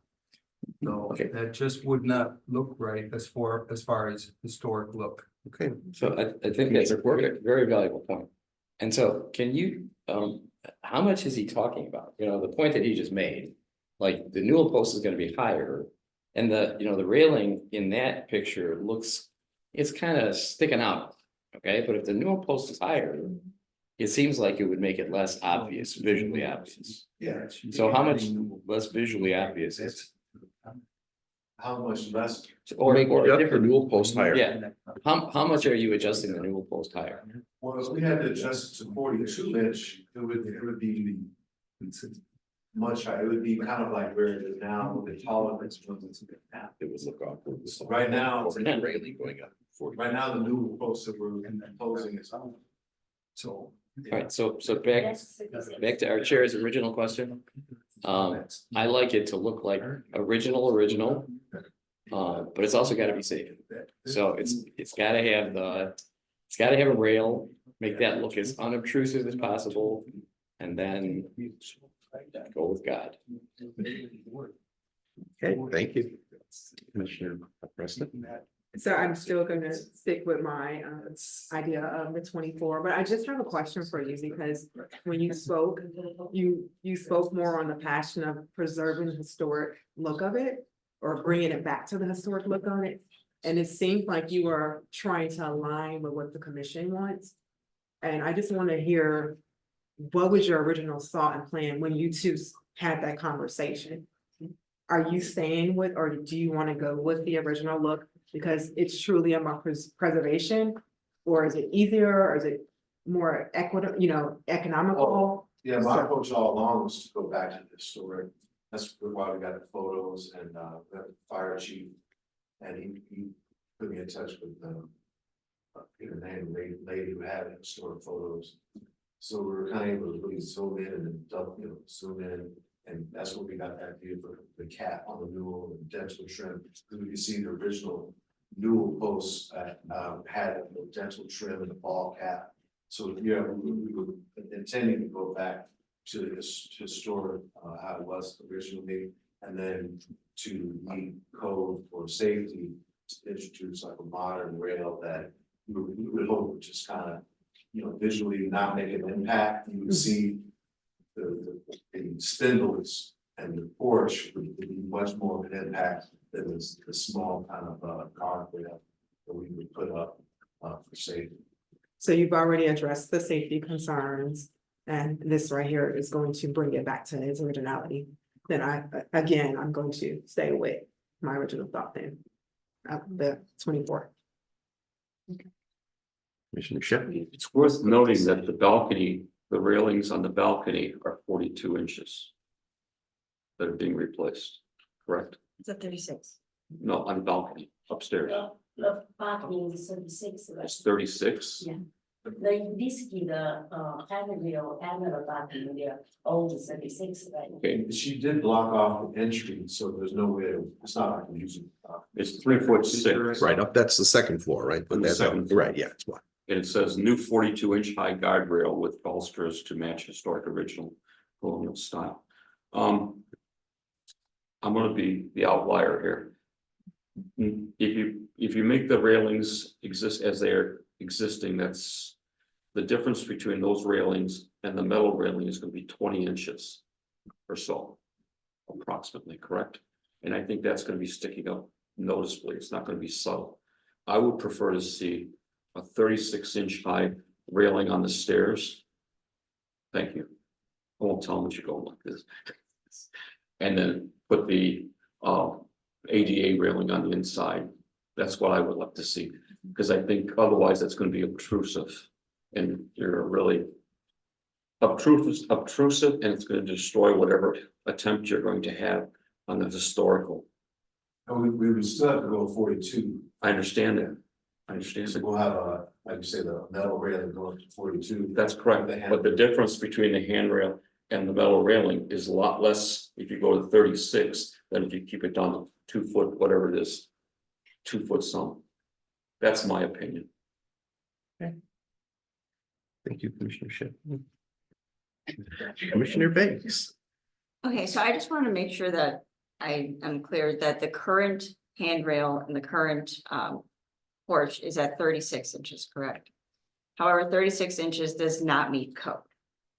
So Okay. that just would not look right as far as historic look. Okay. So I think that's a very, very valuable point. And so can you, how much is he talking about? You know, the point that he just made, like the newel post is gonna be higher. And the railing in that picture looks, it's kind of sticking out, okay? But if the newel post is higher, it seems like it would make it less obvious, visually obvious. Yeah. So how much less visually obvious is? How much less? Or Make the different, newel post higher. yeah, how much are you adjusting the newel post higher? Well, if we had to adjust it to 42 inch, it would be much higher. It would be kind of like where it is now, the taller it's now. It would look awkward. Right now, Or an railing going up. right now, the new post that we're proposing is. So. All right, so back to our chair's original question. I like it to look like original. But it's also gotta be safe. So it's gotta have a rail, make that look as unobtrusive as possible, and then go with God. Okay, thank you. Commissioner Preston. So I'm still gonna stick with my idea of the 24, but I just have a question for you because when you spoke, you spoke more on the passion of preserving the historic look of it or bringing it back to the historic look on it. And it seemed like you were trying to align with what the commission wants. And I just want to hear, what was your original thought and plan when you two had that conversation? Are you staying with, or do you want to go with the original look? Because it's truly about preservation, or is it easier, or is it more economical? Yeah, my approach all along was to go back to the historic. That's why we got the photos and the fire chief. And he put me in touch with Peter Name, lady who had historic photos. So we were kind of able to really zoom in and zoom in. And that's what we got that view for the cap on the newel and dental trim. You can see the original newel posts had the dental trim and the ball cap. So yeah, we were intending to go back to this historic how it was originally, and then to meet code for safety to introduce like a modern rail that we would hope would just kind of visually not make an impact. You would see the spindles and the porch would be much more of an impact than the small kind of guardrail that we would put up for safety. So you've already addressed the safety concerns, and this right here is going to bring it back to its originality. Then I'm going to stay with my original thought then, the 24. Commissioner Shep. It's worth noting that the balcony, the railings on the balcony are 42 inches. That are being replaced, correct? It's a 36. No, on the balcony upstairs. The balcony is 36. It's 36. Yeah. The existing, handrail and the button, they're all 36, right? Okay, She did block off the entry, so there's no way, it's not like using. it's 3'6". Right up, that's the second floor, right? But On the that's, second floor. right, yeah, it's one. And it says new 42-inch high guardrail with balusters to match historic original colonial style. I'm gonna be the outlier here. If you make the railings exist as they're existing, that's. The difference between those railings and the metal railing is gonna be 20 inches or so. Approximately, correct? And I think that's gonna be sticking up noticeably, it's not gonna be subtle. I would prefer to see a 36-inch high railing on the stairs. Thank you. I won't tell them what you're going like this. And then put the ADA railing on the inside. That's what I would like to see, because I think otherwise that's gonna be obtrusive. And you're really obtrusive, and it's gonna destroy whatever attempt you're going to have on the historical. And we would still have to go 42, I understand that. I understand so that. we'll have like you say, the metal railing going to 42. That's correct, but the difference between the handrail and the metal railing is a lot less if you go to 36 than if you keep it down to 2 foot, whatever it is. 2 foot some. That's my opinion. Thank you, Commissioner Ship. Commissioner Banks. Okay, so I just want to make sure that I am clear that the current handrail and the current porch is at 36 inches, correct? However, 36 inches does not meet code.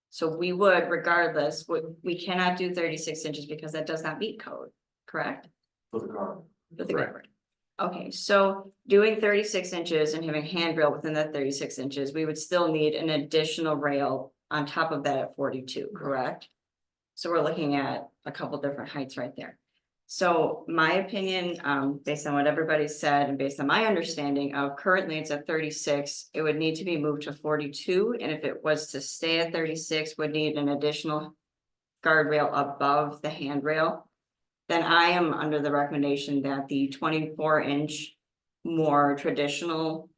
So we would regardless, we cannot do 36 inches because that does not meet code, correct? For the car. For the Correct. guardrail. Okay, so doing 36 inches and having handrail within that 36 inches, we would still need an additional rail on top of that at 42, correct? So we're looking at a couple different heights right there. So my opinion, based on what everybody said and based on my understanding of currently it's at 36, it would need to be moved to 42. And if it was to stay at 36, would need an additional guardrail above the handrail. Then I am under the recommendation that the 24-inch more traditional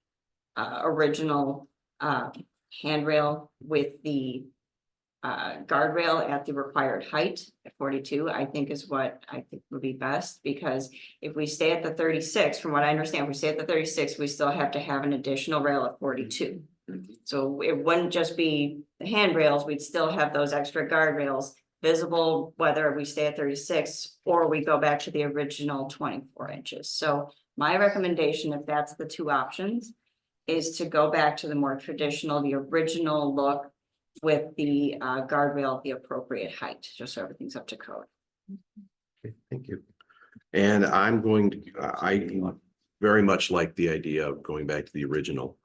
original handrail with the guardrail at the required height at 42, I think is what I think would be best, because if we stay at the 36, from what I understand, if we stay at the 36, we still have to have an additional rail at 42. So it wouldn't just be the handrails, we'd still have those extra guardrails visible, whether we stay at 36 or we go back to the original 24 inches. So my recommendation, if that's the two options, is to go back to the more traditional, the original look with the guardrail at the appropriate height, just so everything's up to code. Okay, thank you. And I'm going to, I very much like the idea of going back to the original.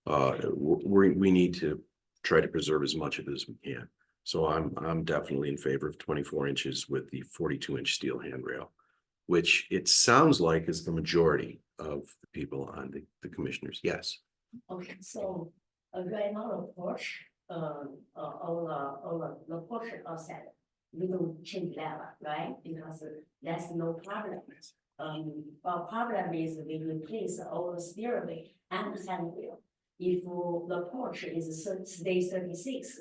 We need to try to preserve as much of it as we can. So I'm definitely in favor of 24 inches with the 42-inch steel handrail, which it sounds like is the majority of the people on the commissioners. Yes. Okay, so right now the porch, all the porch outside, we don't change that, right? Because that's no problem. Our problem is we replace all the stairway and the handrail. If the porch is stay 36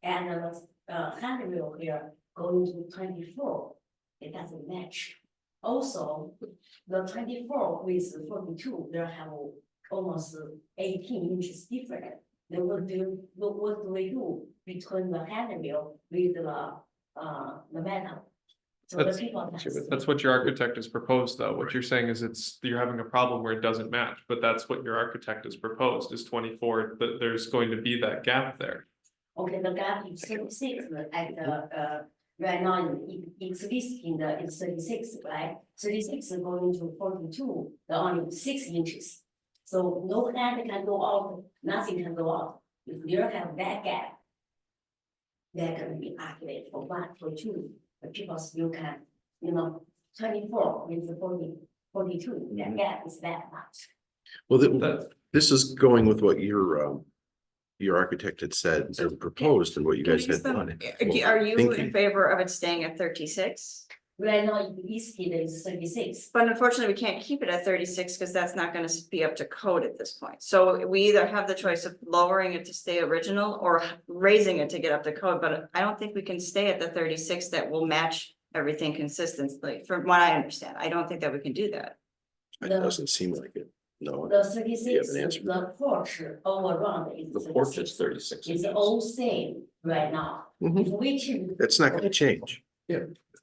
and the handrail here going to 24, it doesn't match. Also, the 24 with 42, they have almost 18 inches different. Then what do we do between the handrail with the metal? So the That's- people. That's what your architect has proposed, though. What you're saying is you're having a problem where it doesn't match, but that's what your architect has proposed is 24, that there's going to be that gap there. Okay, the gap is 36 at right now it's listing it's 36, right? 36 is going to 42, the only 6 inches. So no hand can go out, nothing can go out. If you have that gap, they're gonna be accurate for 1, for 2, but people still can, 24 with 42, that gap is that much. Well, That's- this is going with what your architect had said and proposed and what you guys had done. Are you Thank in favor of it staying at 36? Right now, East Kid is 36. But unfortunately, we can't keep it at 36 because that's not gonna be up to code at this point. So we either have the choice of lowering it to stay original or raising it to get up to code, but I don't think we can stay at the 36 that will match everything consistently, from what I understand. I don't think that we can do that. It The- doesn't seem like it. No. The 36, an answer? the porch all around is The porch 36. is 36 It's inches. all same right now. Mhm. If we change. That's not gonna change.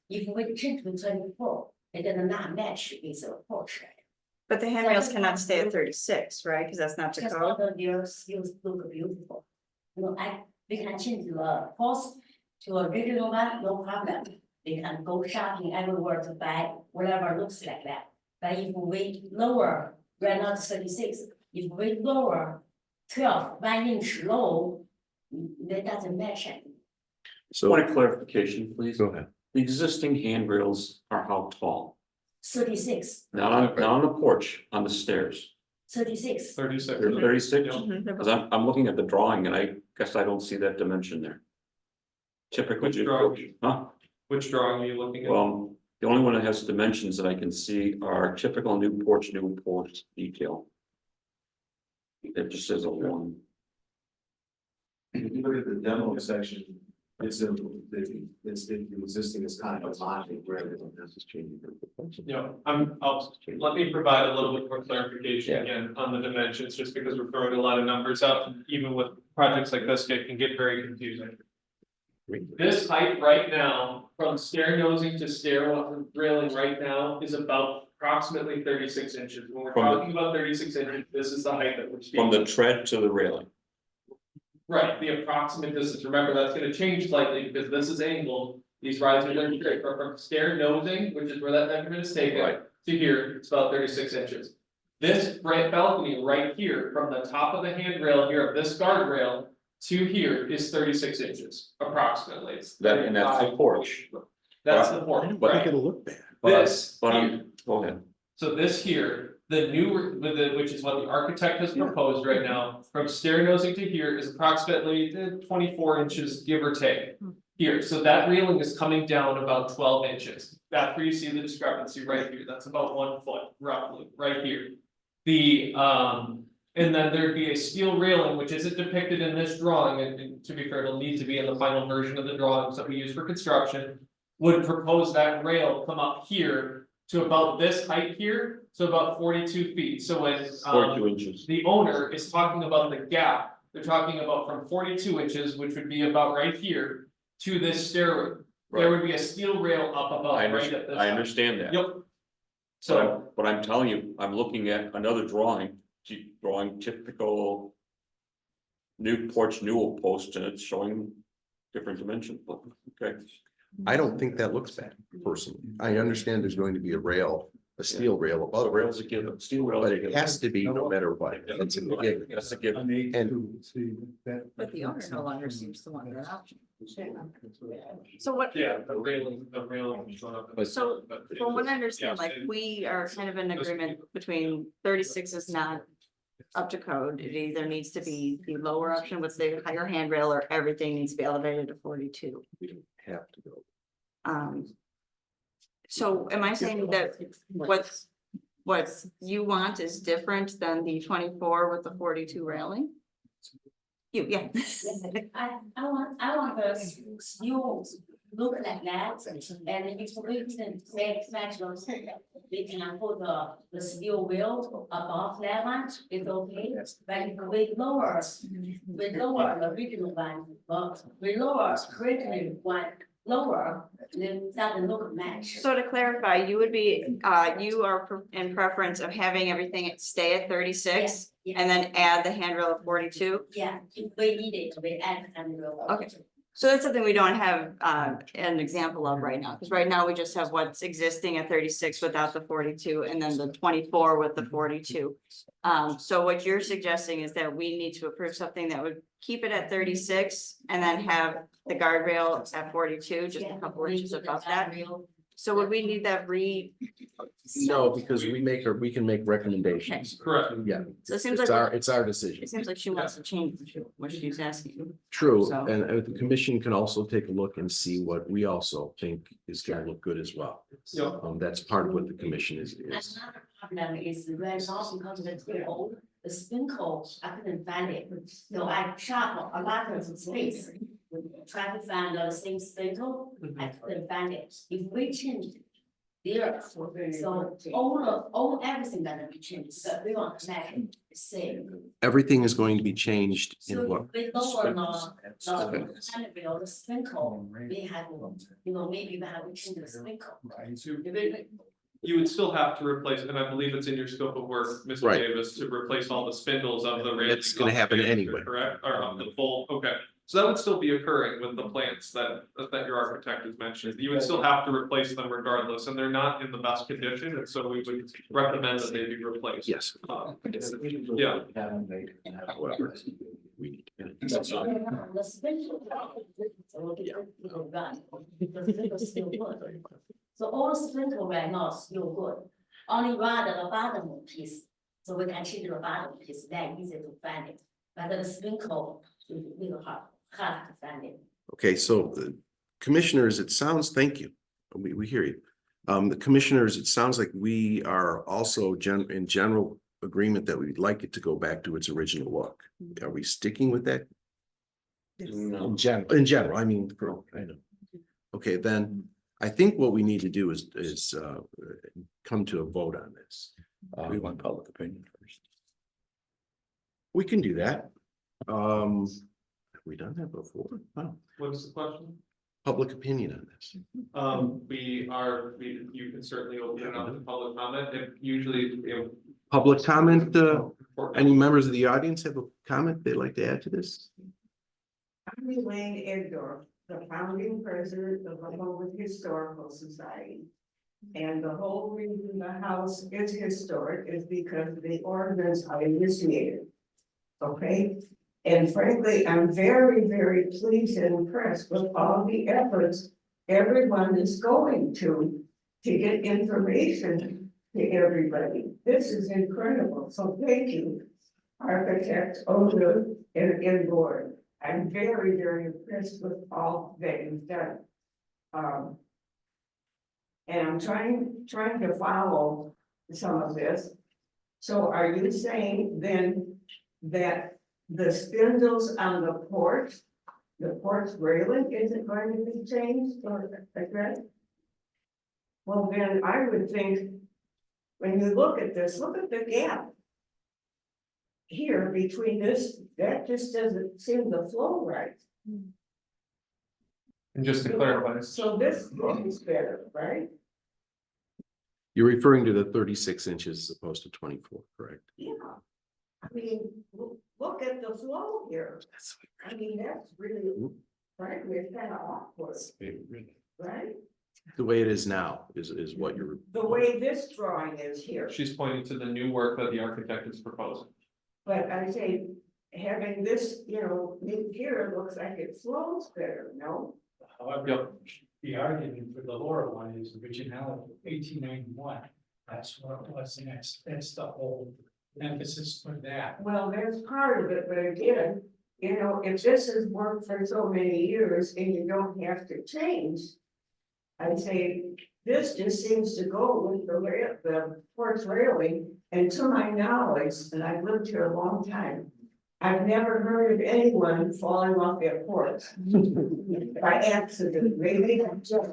If we change to 24, it does not match with the porch. But the handrails cannot stay at 36, right? Because that's not to Just code. all the yours still look beautiful. You know, we can change the post to a regular one, no problem. We can go shopping everywhere to buy whatever looks like that. But if we lower, right now it's 36, if we lower 12, 1 inch low, that doesn't match it. So, Point of clarification, please. go ahead. The existing handrails are how tall? 36, Not on the porch, on the stairs. 36. 36. They're 36? Yeah. Mhm, they're Cause I'm looking at the drawing and I guess I don't see that dimension there. Typically. Which drawing? Huh? Which drawing are you looking at? Well, the only one that has dimensions that I can see are typical new porch detail. It just says a one. If you look at the demo section, it's the existing is kind of modeling rather than this is changing. Let me provide a little bit more clarification Yeah. again on the dimensions, just because we're throwing a lot of numbers out, and even with projects like this, it can get very confusing. This height right now, from stair nosing to stair railing right now, is about approximately 36 inches. When we're From the- talking about 36 inches, this is the height that we're From speaking. the tread to the railing. Right, the approximate distance, remember, that's gonna change slightly, because this is angled, these risers are straight, but from stair nosing, which is where that measurement is taken. Right. To here, it's about 36 inches. This balcony right here, from the top of the handrail here of this guardrail to here is 36 inches approximately. It's And that's the 35. porch. That's the porch, But- right? It'll look bad. This But here. go ahead. So this here, the new, which is what the architect has proposed right now, from stair nosing to here is approximately 24 inches, give or take. Here, so that railing is coming down about 12 inches. That's where you see the discrepancy right here. That's about 1 foot roughly, right here. And then there'd be a steel railing, which isn't depicted in this drawing, and to be fair, it'll need to be in the final version of the drawings that we use for construction. Would propose that rail come up here to about this height here, so about 42 feet, so when 42 inches. the owner is talking about the gap, they're talking about from 42 inches, which would be about right here. To this stairway, there would be a steel rail up above I right at this. I height. understand that. Yep. So, But I'm telling you, I'm looking at another drawing, drawing typical. New porch newel post and it's showing different dimensions, but okay. I don't think that looks bad personally. I understand there's going to be a rail, a steel rail above The it, rails are given, steel rails. but are it given. has to be no matter what. It's in the given. That's a given. But the owner no longer seems to want that option. So what, yeah, the railing is going up. So, from what I understand, like, we are kind of in agreement between 36 is not up to code. It either needs to be the lower option with the higher handrail or everything needs to be elevated to 42. We don't have to go. So am I saying that what you want is different than the 24 with the 42 railing? Yeah. I want the steel look like that, and if we can make maximum, we can put the steel wheel above that one, it's okay. But if we lower the original one, but we lower original one lower, then that doesn't look match. So to clarify, you would be, you are in preference of having everything stay at 36 Yeah, and then add the handrail of 42? yeah, if we need it, we add and we'll. Okay. So that's something we don't have an example of right now, because right now we just have what's existing at 36 without the 42 and then the 24 with the 42. So what you're suggesting is that we need to approve something that would keep it at 36 and then have the guardrail at 42, just a couple inches above that. So would we need that No, because we can make recommendations. Correct. Yeah. So it seems It's like- it's our decision. It seems like she wants to change what she's asking. True, So- and the commission can also take a look and see what we also think is gonna look good as well. Yeah. That's part of what the commission is. Another problem is right now because it's very old, the sprinkle, I couldn't find it. So I travel a lot of space. Try to find the same sprinkle, I couldn't find it. If we change it, there, so all everything gonna be changed, but we want to make it the same. Everything is going to be changed in So what? we lower the sprinkle, we have, maybe we have to change the sprinkle. You would still have to replace, and I believe it's in your scope of work, Mr. Right. Davis, to replace all the spindles of the railing. It's gonna happen anyway. Correct, or of the full, okay, so that would still be occurring with the plants that your architect has mentioned, you would still have to replace them regardless, and they're not in the best condition, and so we would recommend that they be replaced. Yes. Yeah. However, we need. The sprinkle. So all sprinkle right now is still good, only rather the bottom piece, so we can change the bottom piece, that easy to find it, but the sprinkle, we hard to find it. Okay, so commissioners, it sounds, thank you. We hear you. The commissioners, it sounds like we are also in general agreement that we'd like it to go back to its original look. Are we sticking with that? No. In general, I mean, I know. Okay, then I think what we need to do is come to a vote on this. We want public opinion first. We can do that. Have we done that before? Oh, What's the question? public opinion on this. You can certainly open it up to public comment, if usually, Public comment, any members of the audience have a comment they'd like to add to this? I'm Elaine Egdorf, the founding president of the Homewood Historical Society. And the whole reason the house is historic is because the ordinance I initiated. Okay, and frankly, I'm very, very pleased and impressed with all the efforts everyone is going to get information to everybody. This is incredible, so thank you, architect Oda and board. I'm very, very impressed with all that you've done. And I'm trying to follow some of this. So are you saying then that the spindles on the porch railing isn't going to be changed or addressed? Well, then I would think, when you look at this, look at the gap here between this, that just doesn't seem to flow right. and just to clarify. So this is better, right? You're referring to the 36 inches as opposed to 24, correct? Yeah. I mean, look at the flow here. I mean, that's really, frankly, it's kind of awkward, right? The way it is now is what you're. The way this drawing is here, She's pointing to the new work that the architect is proposing. but I say, having this, new here looks like it flows better, no? However, the argument for the lower one is originality, 1891. That's what it was, and that's the whole emphasis for that. Well, that's part of it, but again, if this has worked for so many years and you don't have to change. I'd say this just seems to go with the porch railing, and to my knowledge, and I've lived here a long time. I've never heard of anyone falling off their porch by accident, maybe I'm just.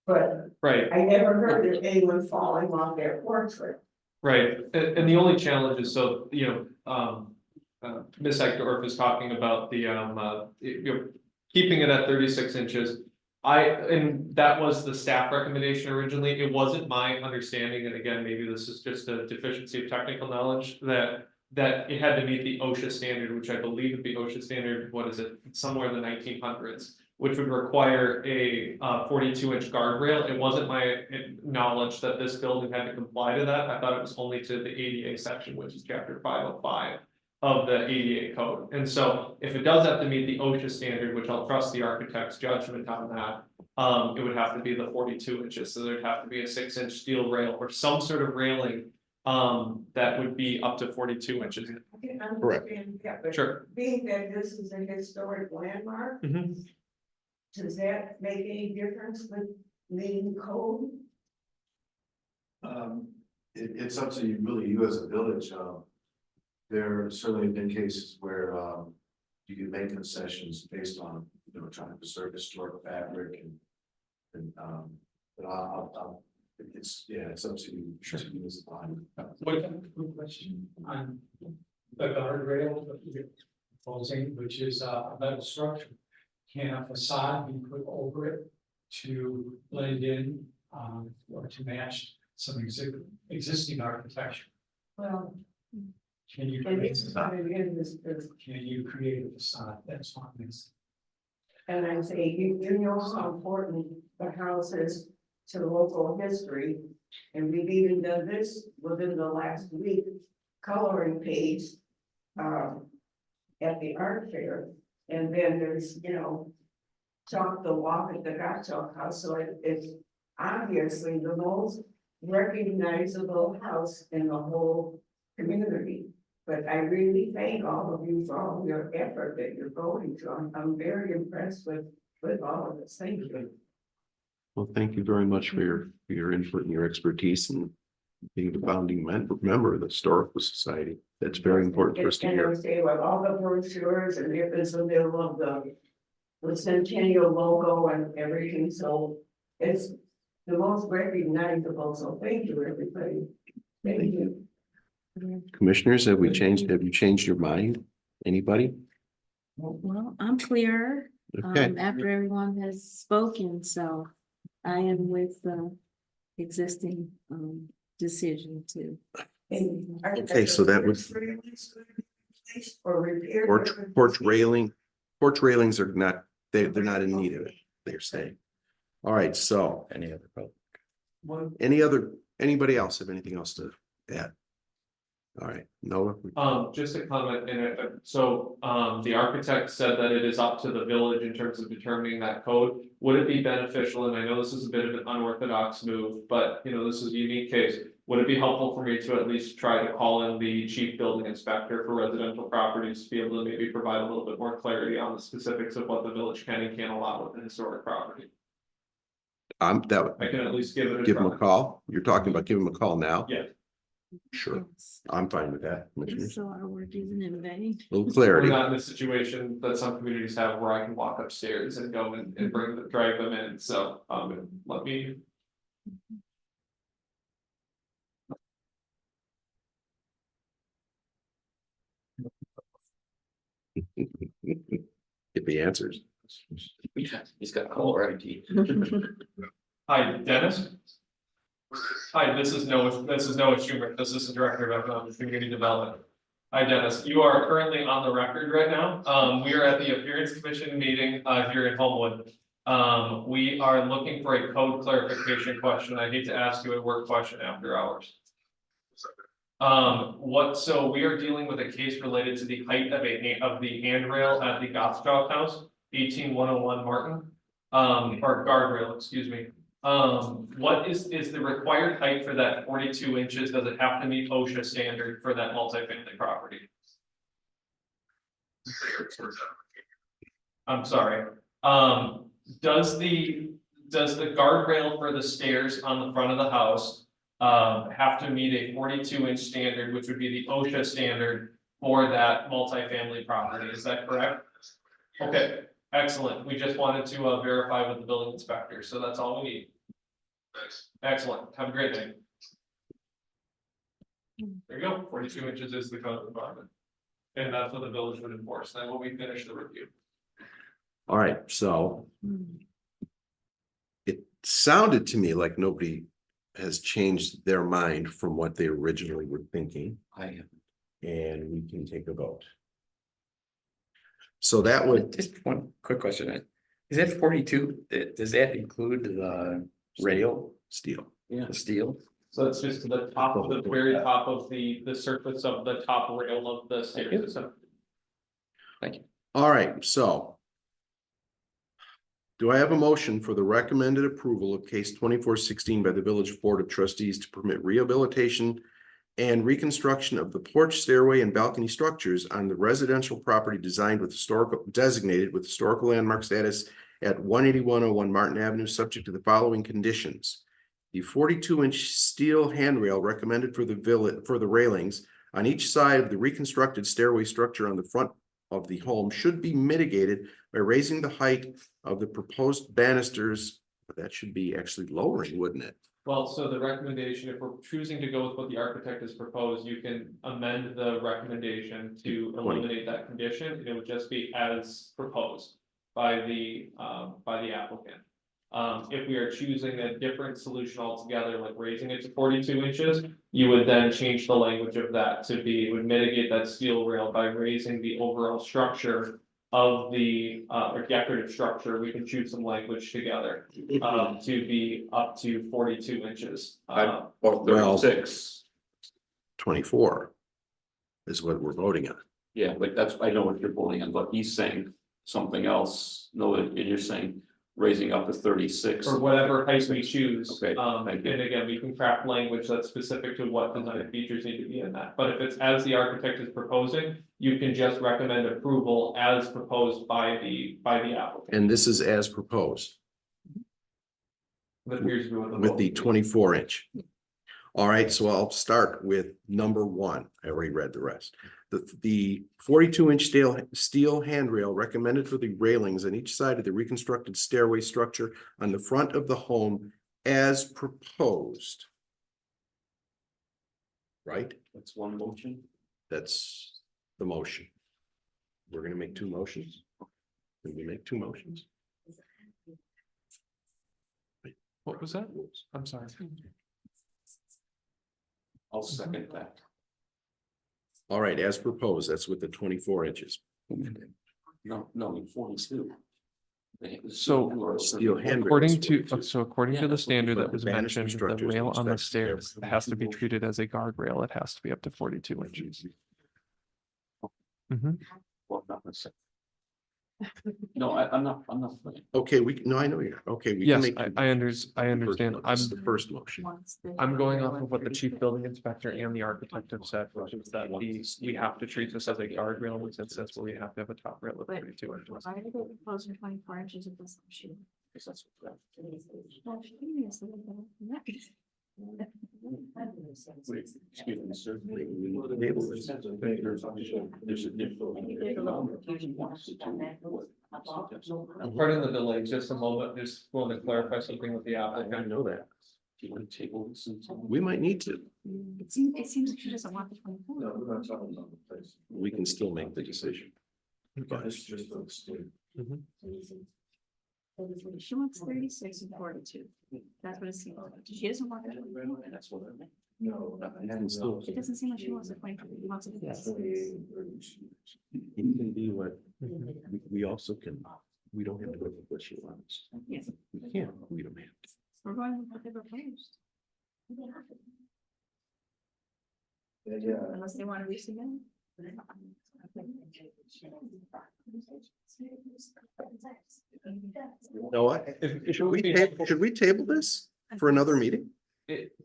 But Right. I never heard of anyone falling off their porch. Right, and the only challenge is, so, Ms. Ekdorf is talking about the, keeping it at 36 inches. And that was the staff recommendation originally, it wasn't my understanding, and again, maybe this is just a deficiency of technical knowledge, that it had to meet the OSHA standard, which I believe would be OSHA standard, what is it, somewhere in the 1900s. Which would require a 42-inch guardrail. It wasn't my knowledge that this building had to comply to that. I thought it was only to the ADA section, which is chapter 505 of the ADA code. And so if it does have to meet the OSHA standard, which I'll trust the architect's judgment on that, it would have to be the 42 inches, so there'd have to be a 6-inch steel rail or some sort of railing. That would be up to 42 inches. I can Correct. understand that, but Sure. being that this is a historic landmark, does that make any difference with the code? It's up to you, really, you as a village, there have certainly been cases where, you can make concessions based on, trying to preserve historic fabric but it's up to you. Sure. To you as a body. Quick question on the guardrail that you're proposing, which is a metal structure. Can a facade be put over it to blend in, or to match some existing architecture? Well, Can you and create this is what it is, can you create a facade? That's what I'm saying. and I say, you know how important the house is to local history. And we've even done this within the last week, coloring page, at the art fair. And then there's, chalk the walk at the Gottschalk House, so it's obviously the most recognizable house in the whole community. But I really thank all of you for all your effort that you're going to. I'm very impressed with all of this. Thank you. Well, thank you very much for your input and your expertise and being the founding member of the Historical Society. That's very important for us to And I hear. would say with all the brochures and it was in the middle of the Centennial logo and everything, so it's the most recognizable, so thank you, everybody. Thank you. Commissioners, have you changed your mind? Anybody? Well, I'm clear, Okay, after everyone has spoken, so I am with the existing, decision to. And are- Okay, so that would- Or repair. porch railings are not, they're not in need of it, they're saying. All right, so Any other problem? anybody else have anything else to add? All right, Noah? Just a comment in it, so, the architect said that it is up to the village in terms of determining that code. Would it be beneficial, and I know this is a bit of an unorthodox move, but this is a unique case. Would it be helpful for me to at least try to call in the chief building inspector for residential properties to be able to maybe provide a little bit more clarity on the specifics of what the village can and can't allow with the historic property? I can at least give it a Give him a try. call. You're talking about giving him a call now? Yeah. Sure, Yes. I'm fine with that, commissioners. So our work isn't in vain. A little We're clarity. not in a situation that some communities have where I can walk upstairs and go and drive them in, so, let me. Get the answers. He's got caller ID. Hi, Dennis. Hi, this is Noah Schumer, this is the Director of Economic Community Development. Hi, Dennis, you are currently on the record right now. We are at the Appearance Commission meeting, here in Homewood. We are looking for a code clarification question. I need to ask you a work question after hours. So we are dealing with a case related to the height of the handrail at the Gottschalk House, 18101 Martin. Or guardrail, excuse me. What is the required height for that 42 inches? Does it have to meet OSHA standard for that multifamily property? I'm sorry. Does the guardrail for the stairs on the front of the house have to meet a 42-inch standard, which would be the OSHA standard for that multifamily property? Is that correct? Okay, excellent. We just wanted to verify with the building inspector, so that's all we need. Excellent. Have a great day. There you go. 42 inches is the code requirement. And that's what the village would enforce. Then when we finish the review. All right, so it sounded to me like nobody has changed their mind from what they originally were thinking, I am. and we can take a vote. So that would, Just one quick question. Is that 42? Does that include the rail, steel. the steel? So it's just to the top of the very top of the surface of the top rail of the stairs. Thank you. All right, so Do I have a motion for the recommended approval of case 2416 by the Village Board of Trustees to permit rehabilitation and reconstruction of the porch, stairway, and balcony structures on the residential property designated with historical landmark status at 18101 Martin Avenue, subject to the following conditions. The 42-inch steel handrail recommended for the railings on each side of the reconstructed stairway structure on the front of the home should be mitigated by raising the height of the proposed banisters. That should be actually lowering, wouldn't it? Well, so the recommendation, if we're choosing to go with what the architect has proposed, you can amend the recommendation to eliminate that condition, and it would just be as proposed by the applicant. If we are choosing a different solution altogether, like raising it to 42 inches, you would then change the language of that to be, it would mitigate that steel rail by raising the overall structure of the, or decorative structure. We can choose some language together, to be up to 42 inches. Or Well- 36. 24 is what we're voting on. Yeah, but that's, I know what you're voting on, but he's saying something else. No, and you're saying raising up to 36. Or whatever height we choose. Okay, thank you. And again, we can craft language that's specific to what design features need to be in that. But if it's as the architect is proposing, you can just recommend approval as proposed by the applicant. And this is as proposed That appears to be what with vote the would be. 24-inch. All right, so I'll start with number one. I already read the rest. The 42-inch steel handrail recommended for the railings on each side of the reconstructed stairway structure on the front of the home as proposed. Right? That's one motion. That's the motion. We're gonna make two motions. Can we make two motions? What was that? I'm sorry. I'll second that. All right, as proposed, that's with the 24 inches. No, 42. So, Steel handrails. According to were according to the standard that was banister mentioned, the structures rail each on the side. stairs has to be treated as a guardrail. It has to be up to 42 inches. Mhm. Well, not necessarily. No, I'm not playing. Okay, no, I know you're, okay. we can Yes, make I two I motions. understand. This is the first motion. I'm going off of what the chief building inspector and the architect have said, which is that we have to treat this as a guardrail, which says that's where we have to have a top rail of But 42 inches. why are they proposing 24 inches of this machine? Because that's what Well, she is a little bit of a- Wait, excuse me, sir. There's a Pardon the delay, just a moment, just want to clarify something with the I applicant. know that. Do you want to table this until? We might need to. It seems like she doesn't want the 24. we're not talking about the place. We can still make the decision. It's just for the state. She wants 36 and 42. That's what it seems like. She doesn't want the 24. That's what I meant. No. It doesn't seem like she wants the 24. She wants it. It can be what, we also can, we don't have to go with what she wants. Yes, We can't, we don't have to. we're going with what they proposed. Yeah. Unless they want to resubmit. You know what? Should we table this for another meeting?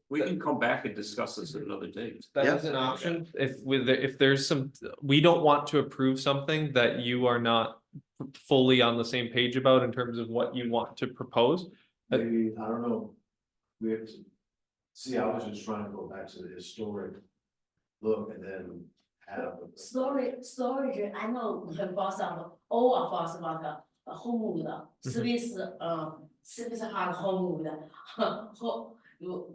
We can come back and discuss this at another date. That Yeah. is an option. If there's some, we don't want to approve something that you are not fully on the same page about in terms of what you want to propose. Maybe, I don't know. We have to, see, I was just trying to go back to the historic look and then have. storage, I know 很保守，all of us about 后木的，是不是好后木的，后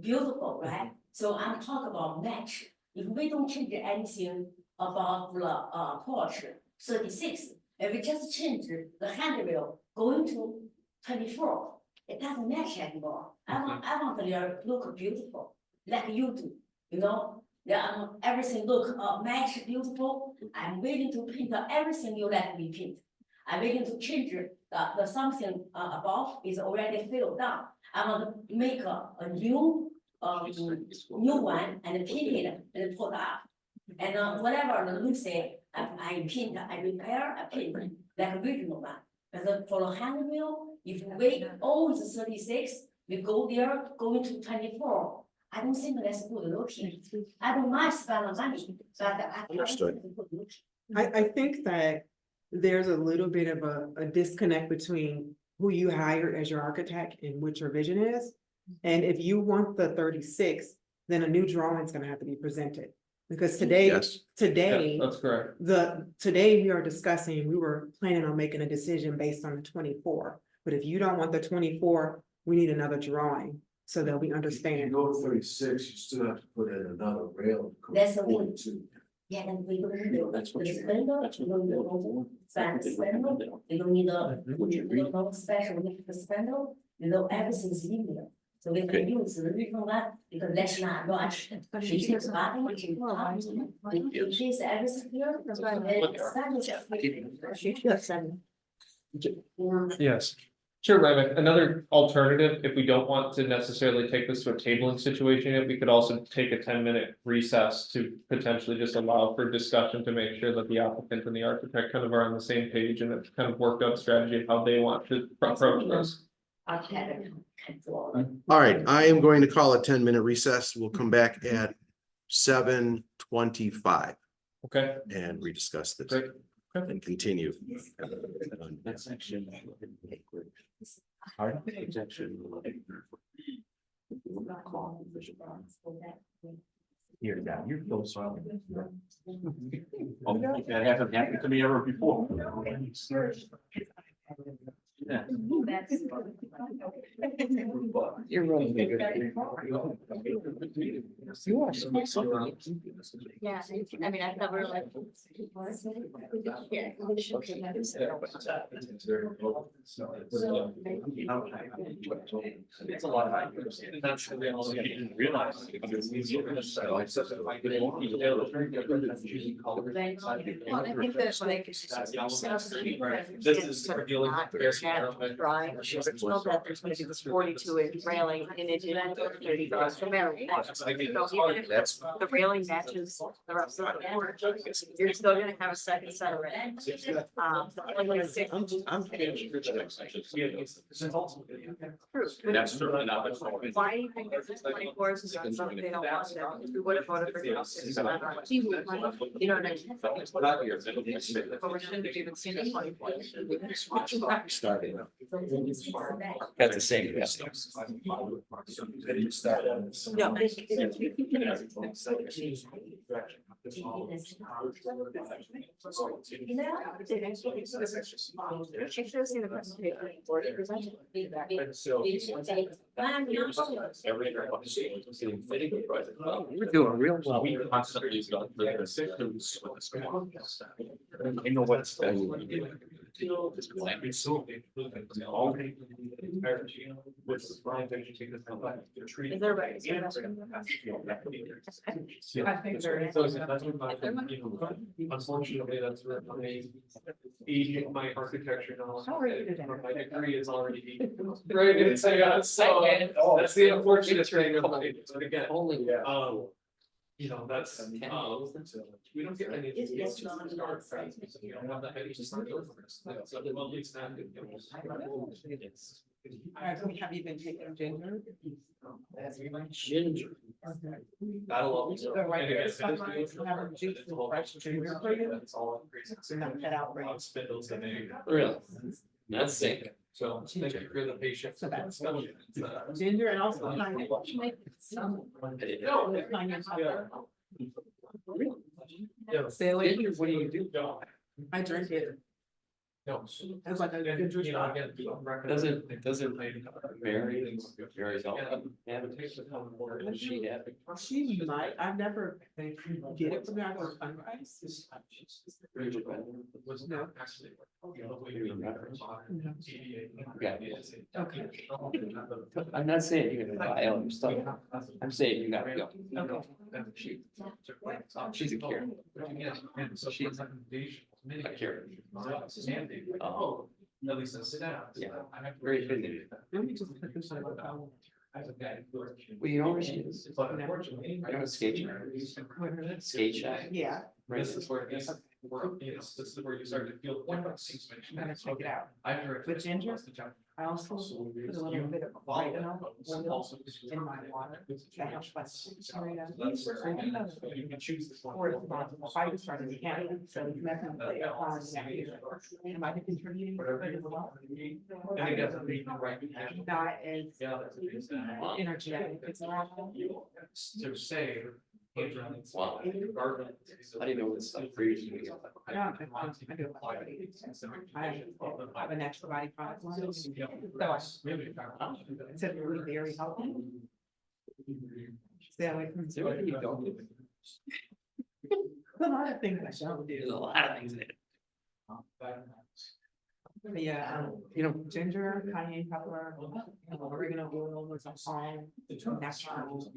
beautiful, right? So I'm talking about match. If we don't change anything about the porch 36, if we just change the handrail going to 24, it doesn't match anymore. I want to look beautiful, like you do, you know? Yeah, everything look match beautiful. I'm willing to paint everything you let me paint. I'm willing to change the something above is already filled down. I want to make a new one and paint it and put up. And whatever the Lucy, I paint, I repair, I paint like original one. But for the handrail, If we always 36, we go there, going to 24. I don't think that's good looking. I don't mind spending money, but I. Understood. I think that there's a little bit of a disconnect between who you hire as your architect and what your vision is. And if you want the 36, then a new drawing is gonna have to be presented. Because today, Yes. today, That's correct. today we are discussing, we were planning on making a decision based on the 24. But if you don't want the 24, we need another drawing so that we If you understand. go to 36, you still have to put in another rail. to go That's to okay. 42. Yeah, and we don't need the That's what the you- spindle, that's we what don't need you- the fan spindle, we don't need the, Would you read? no special with the spindle, you know, everything's in there. So we Okay. can use the different one, because that's not rush. She takes the bottom, she pops, she's everything here. That's why I then made it's She should send. Yeah. Yes. Sure, Raymond. Another alternative, if we don't want to necessarily take this to a tabling situation, we could also take a 10-minute recess to potentially just allow for discussion to make sure that the applicant and the architect kind of are on the same page and have kind of worked out strategy of how they want to approach this. Okay. All right, I am going to call a 10-minute recess. We'll come back at 7:25 Okay, and rediscuss this great. and continue. That section. Hard section. Here, down, you're so sorry. Oh, that hasn't happened to me ever before. Yeah. You're really good. You are so. Yeah, I mean, I've never like. Yeah. It's a lot of items. That's really all you didn't realize. Well, I think that like. This is revealing. Drawing, she was told that there's gonna be this 42-inch railing in addition to 30 from Mary. So even if the railing matches the rest of the porch, you're still gonna have a second set of railings. Like 6 inches. That's certainly not the point. Why do you think it's 24 is not something they don't want to? We would have voted for 26. You know what I mean? But we shouldn't have even seen a 24. Started. That's the same. No. I should have seen the presentation before it presented. We're doing real well. We constantly got the systems. I know what's. It's so big. Is there right? I think there is. Unfortunately, that's where my age of my architecture knowledge. How are you today? My degree is already. Right, it's, yeah, so that's the unfortunate thing, but again, you know, that's, we don't get any. We don't have that heavy to start over. So, well, it's not good. Have you been taking ginger? Ginger. That'll always. So right there, And again, somebody have a juice it's all fresh ginger for you? It's all increasing. Knock that out, right? Spindles and they. Really? That's sick. So thank you for the patience. So that's- discussion. Ginger and also. Some. Yeah. Sailor. What do you do? I drink it. No. It's like a And, ginger you know, shot. again, Doesn't Mary, Mary's all, have a taste of how important she had. She might, I've never, they get it from there, I go to Sunrise. No. Okay. I'm not saying you're gonna buy all your stuff. I'm saying you gotta go. She's a Karen. She's a Karen. Oh, at least I sit down. Yeah. Very busy. Let me just put this on the phone. Well, you know where she is? But unfortunately. I know a skate shop. Skate shop. Yeah. Right. This is where it is. this is where you start to feel difference. Gotta check it out. I've With ginger, I also put a little bit of oregano oil in my water. That helps my skin. You can choose this one. Or it's not, I just started to have it, so it's not gonna play a part in that either. Am I contributing? Whatever you want. And it doesn't make the right. Not as Yeah, that's a big thing. energetic, it's not. To say. Wow. I didn't know this stuff previously. Yeah, I do. I have an extra body product line. So it's really very healthy. Stay away from. So what do you go? A lot of things I don't There's a do. lot of things in it. But yeah, You know, ginger, cayenne pepper, oregano oil was all natural.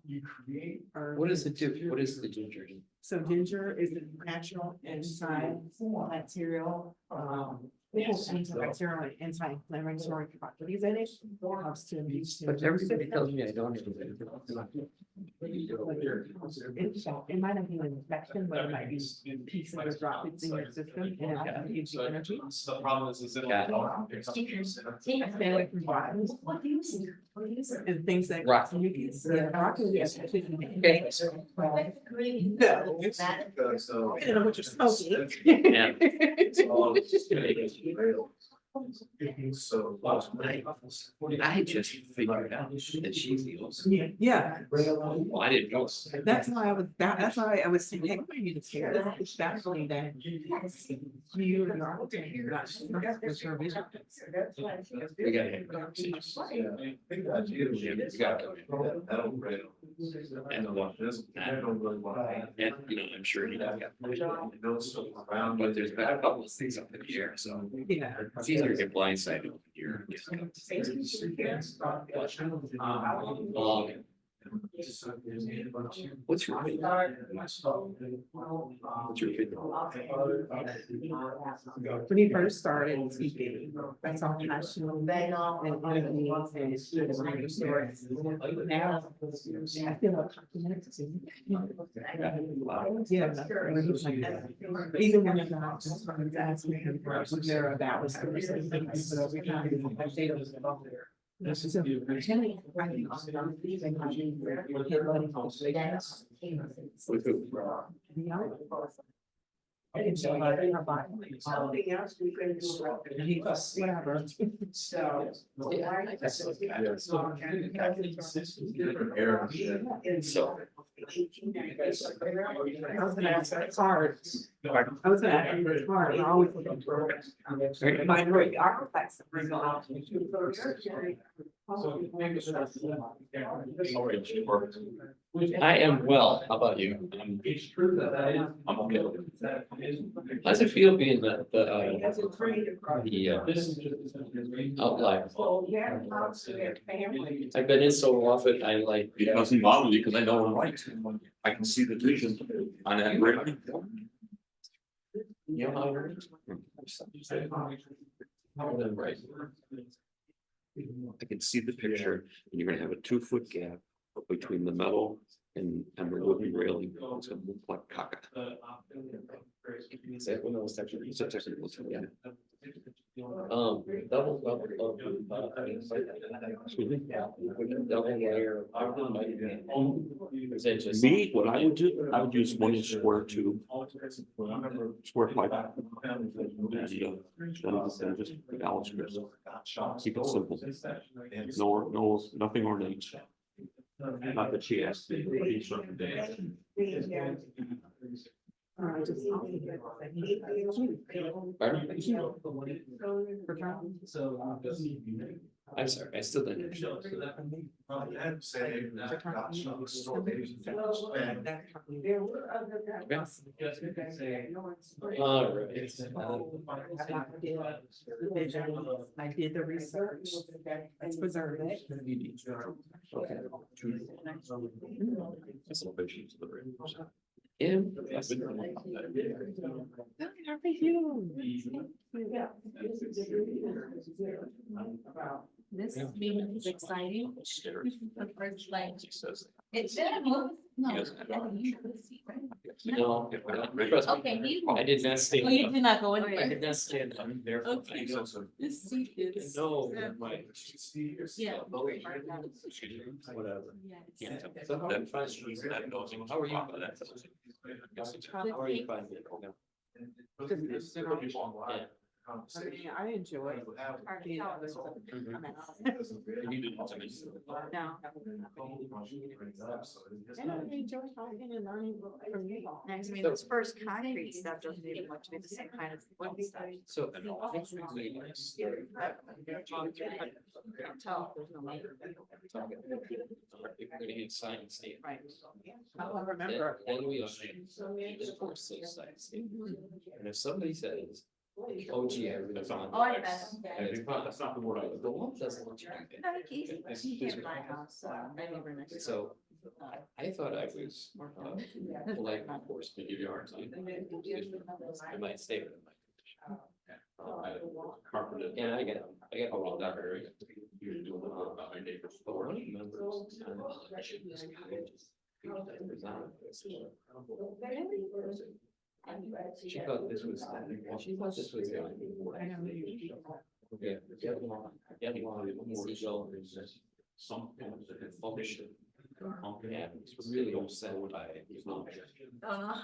You create. what is the what is the ginger? So ginger is a natural enzyme bacterial, antibacterial and anti-inflammatory properties in it. Helps to induce. But everybody tells me I don't. It might not be an infection, but it might be pieces of droplets in your system and it gives you energy. The problem is it. Stay away from bottles What do you think? What do you think? and things that. Rock. Mucus. Yeah, broccoli is. Okay. No. That- So. I don't know what you're smoking. Yeah. So. I just figured out that she's the oldest. Yeah, Well, I didn't know. that's why that's why I was saying, hey, why are you scared? It's definitely that you are not with your vision. We gotta have a conversation. We gotta come in. And you know, I'm sure he got. But there's been a couple of things up in the air, so Yeah. it's easier to get blindsided when you're. What's your opinion? What's your opinion? When he first started speaking, that's all passionate and underneath and stories. Now, I feel like complimented to him. Yeah, when he was like that. Even when the doctors was asking him, was there a ballot? But every time, like, they don't know there. This is a. With who? Something else we could do. Whatever. So. So. I was gonna ask that hard. I was gonna ask you this hard. I always look for minority architects. to bring on. I am well. How about you? It's true that. I'm okay. How does it feel being the This is just. outlier? Oh, yeah, house, their family. I've been in so often, I like. It doesn't bother me because I know I'm right. I can see the vision on that grid. You know how it works? Right. I can see the picture, and you're gonna have a 2-foot gap between the metal and the wooden railing. It's gonna look like caca. Is that one of those technical? It's a technical term, yeah. Double layer. Is that just? Me, what I would do, I would use 1-inch square tube, square pipe. And just balance strips. Keep it simple. No, nothing ornate. Not that she asked. I'm sorry, I still didn't. There were other guys. All right. I did the research. Let's preserve it. Okay. Celebrations of the rain. Yeah. This Yeah. meeting is exciting. Stairs. The first light. He says. It's been a move. No. He doesn't have Yeah, one. you could see, right? No, trust me, Okay, you. I did not Oh, stand. you up. did not go in I there. did not stand up there. for Okay. things. This seat is. No, my. Yeah. Whatever. Yeah, it's- Yeah, so that fine, that knows him. How are you? How are you finding it? Yeah. Yeah. I mean, I enjoy. being on this one. I'm out. You didn't tell me. No. And I enjoy talking and learning from you. I mean, this first concrete stuff doesn't even look to be the same kind as the wood stuff. So. Can't tell, there's no labor. We're gonna get signed and stamp. Right. I'll remember. Then we are. Of course, they sign and stamp. And if somebody says, oh gee, I really found. Oh, I bet. And it's not, that's not the word I was, the one doesn't want you to do that. No, he came to my house, my neighbor next door. So I thought I was, polite, of course, to give you a hard time. I might stay with him. Carpeted. And I got a little darker. You're doing a lot about my neighbors. But one of the members. She thought this was, she thought this was. Okay. Some kind of function. Yeah, it's really upset by it. Oh, no.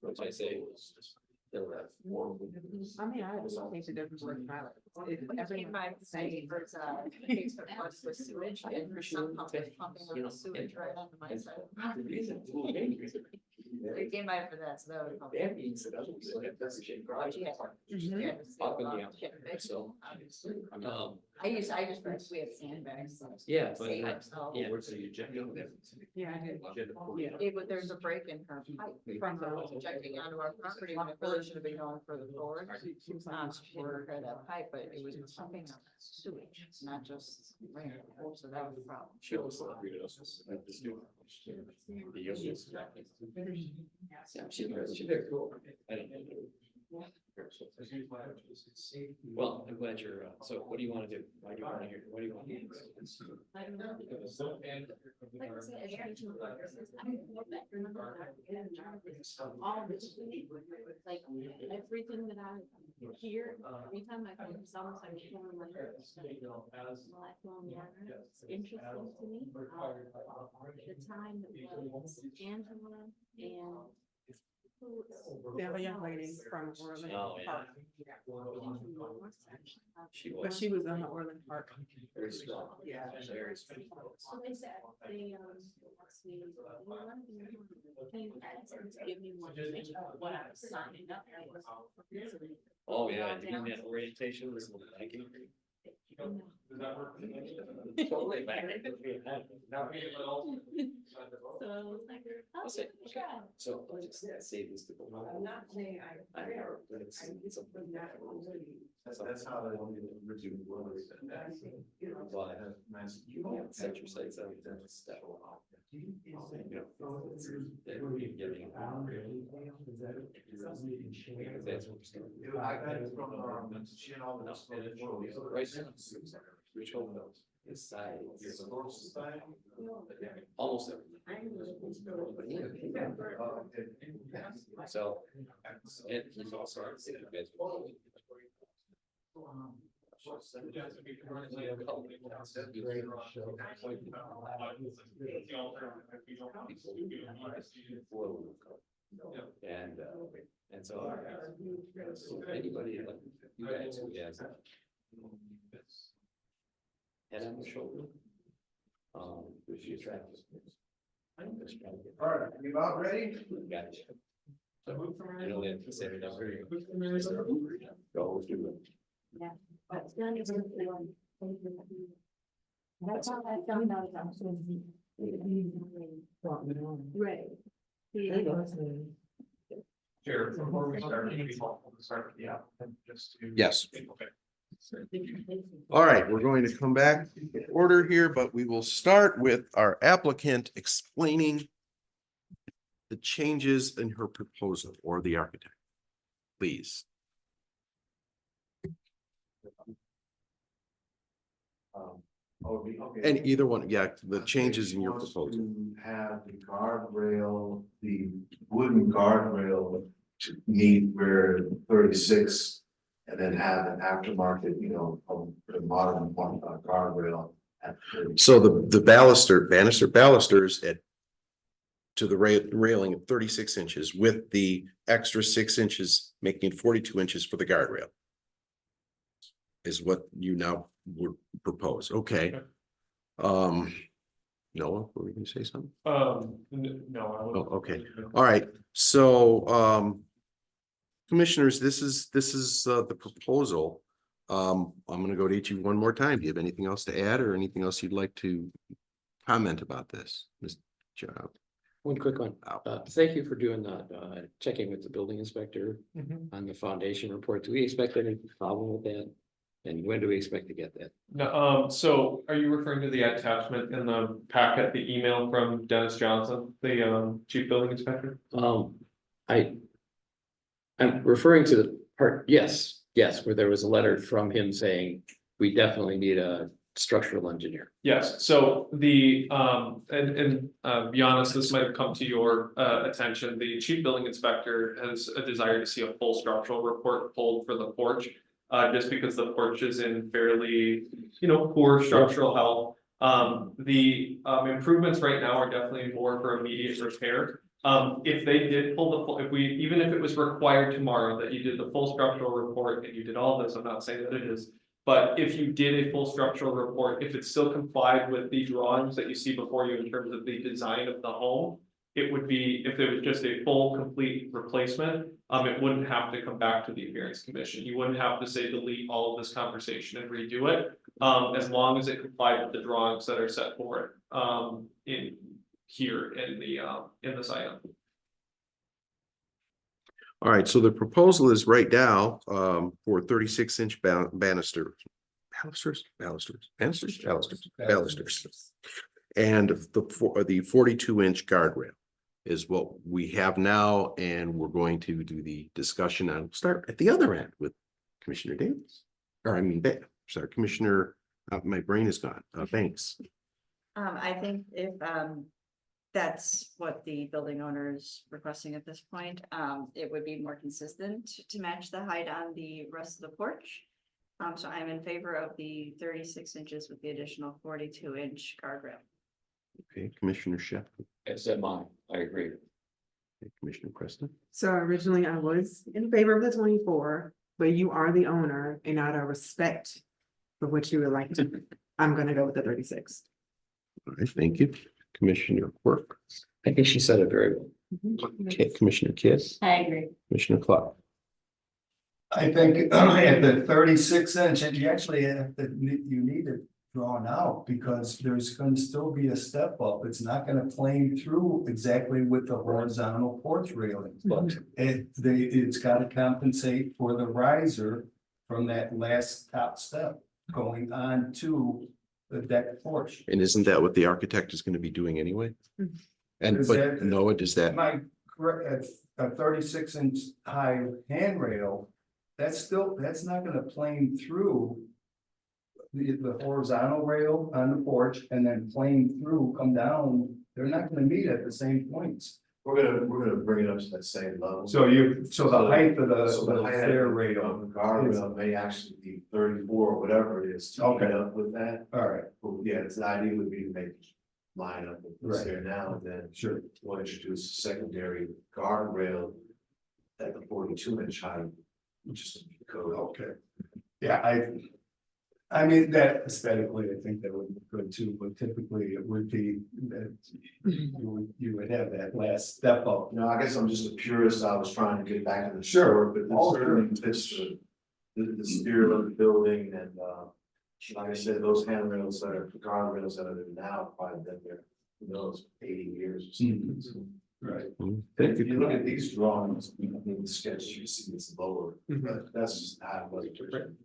Which I say was. There were four. I mean, I just think the difference with pilot. When it came by saying there's a case of floods with sewage and for some pump is pumping with the sewage right onto my side. The reason. They came by for that, so that would. help. That means that other people have that's a shame. But yeah. Yeah, it's Up in the a lot. air. Yeah, it's- So, I just, we have sandbags. so- yeah, but Save I- ourselves. yeah, where's the ejecting? Yeah, I did. Yeah. Yeah, but there's a break in her pipe from the injecting onto our property when it really should have been going further forward. She didn't repair that pipe, but it was pumping up sewage, not just rain. So that was the problem. She also agreed with us at this new. The youngest. Yeah, she's very cool. I don't know. Well, I'm glad you're, so what do you want to do? Why do you want to hear, what do you want to hear? I don't know. Like I said, education purposes, I don't know that you're not all this, like, everything that I hear, every time I come to someone, I'm feeling like lifelong learner. It's interesting to me. The time that was Angela and Yeah, the young lady from Orland Oh, yeah. Park, She but was she was in the Orland Park. very strong. Yeah. Very strong. So they said, they, asked me, can you give me more information about what I was signing up for? Oh, yeah, doing that orientation was like. Totally back. So I was like, I'll oh, say, good okay, try. so I'll just save this to go. I'm not saying I. I know, but it's something that. That's how they want me to review the words. But you don't set your sights out, that's step. You know, they were getting. That's what we're starting. I got it from, she and all the. Right. Which home knows? His side. It's a rural society. Almost everything. So. And he's also. And so. Anybody like you guys who has. Head on the shoulder. Which you attractive. I'm just trying to get. All right, you about ready? Got you. So, you know, they have to set it up. Go do it. Yeah. That's done, it's good for them. That's how I found out about it. Right. Chair, before we start, it'd be helpful to start with the applicant, just to. Yes. Okay. All right, we're going to come back in order here, but we will start with our applicant explaining the changes in her proposal or the architect. Please. Okay. And either one, yeah, the changes in your Wants proposal. to have the guardrail, the wooden guardrail to meet where 36. And then have an aftermarket, you know, a modern one guardrail at 30. So the balusters at to the railing of 36 inches with the extra 6 inches, making it 42 inches for the guardrail. Is what you now would propose, okay. Noah, were we gonna say something? No, I Oh, wouldn't. okay. All right, so commissioners, this is the proposal. I'm gonna go to each of you one more time. Do you have anything else to add or anything else you'd like to comment about this? Mr. Job? One quick one. Thank you for doing that, checking with the building inspector Mhm. on the foundation report. Do we expect any problem with that? And when do we expect to get that? No, so are you referring to the attachment in the packet, the email from Dennis Johnson, the chief building inspector? I'm referring to the part, yes, where there was a letter from him saying we definitely need a structural engineer. Yes, so the, be honest, this might have come to your attention, the chief building inspector has a desire to see a full structural report pulled for the porch. Just because the porch is in fairly, poor structural health. The improvements right now are definitely more for immediate repair. If they did pull the full, even if it was required tomorrow that you did the full structural report and you did all this, I'm not saying that it is. But if you did a full structural report, if it still complied with the drawings that you see before you in terms of the design of the home. It would be, if it was just a full, complete replacement, it wouldn't have to come back to the appearance commission. You wouldn't have to say delete all of this conversation and redo it. As long as it complied with the drawings that are set for it, in here in this item. All right, so the proposal is right now for 36-inch balusters. And the 42-inch guardrail is what we have now, and we're going to do the discussion on, start at the other end with Commissioner Davis. Commissioner, my brain is gone, Banks. I think if that's what the building owner is requesting at this point, it would be more consistent to match the height on the rest of the porch. So I'm in favor of the 36 inches with the additional 42-inch guardrail. Okay, Commissioner Chef, It's in mine, I agree. Commissioner Preston. So originally I was in favor of the 24, but you are the owner and out of respect for what you would like to, I'm gonna go with the 36. All right, thank you. Commissioner Quirk. I think she said it very well. Okay, Commissioner Kiss, I agree. Commissioner Clark. I think at the 36-inch, and you actually have to, you need it drawn out because there's gonna still be a step up. It's not gonna plane through exactly with the horizontal porch railings, but it's gotta compensate for the riser from that last top step going on to the deck porch. And isn't that what the architect is going to be doing anyway? Mhm. And Is but that- Noah, does that, Am I correct, at a 36-inch high handrail, that's not gonna plane through the horizontal rail on the porch and then plane through, come down, they're not gonna meet at the same points. We're gonna bring it up to that same level. So the height of So the the height stair of rail, the guardrail may actually be 34 or whatever it is to Okay. keep up with that. all right, But yeah, the idea would be to make line up with what's Right. there now, and then sure. we'll introduce a secondary guardrail at the 42-inch height, which is the code. Okay. Yeah, I mean, that aesthetically, I think that would be good too, but typically it would be that you would have that last step up. No, I guess I'm just a purist. I was trying to get back to the Sure. shore, but Oh, this certainly fits the spirit of the building and, like I said, those handrails that are guardrails that are there now, probably been there, who knows, 80 years or something. So, Right. If you look at these drawings, I mean, the sketch, you see it's lower, Mhm. but that's just how it was.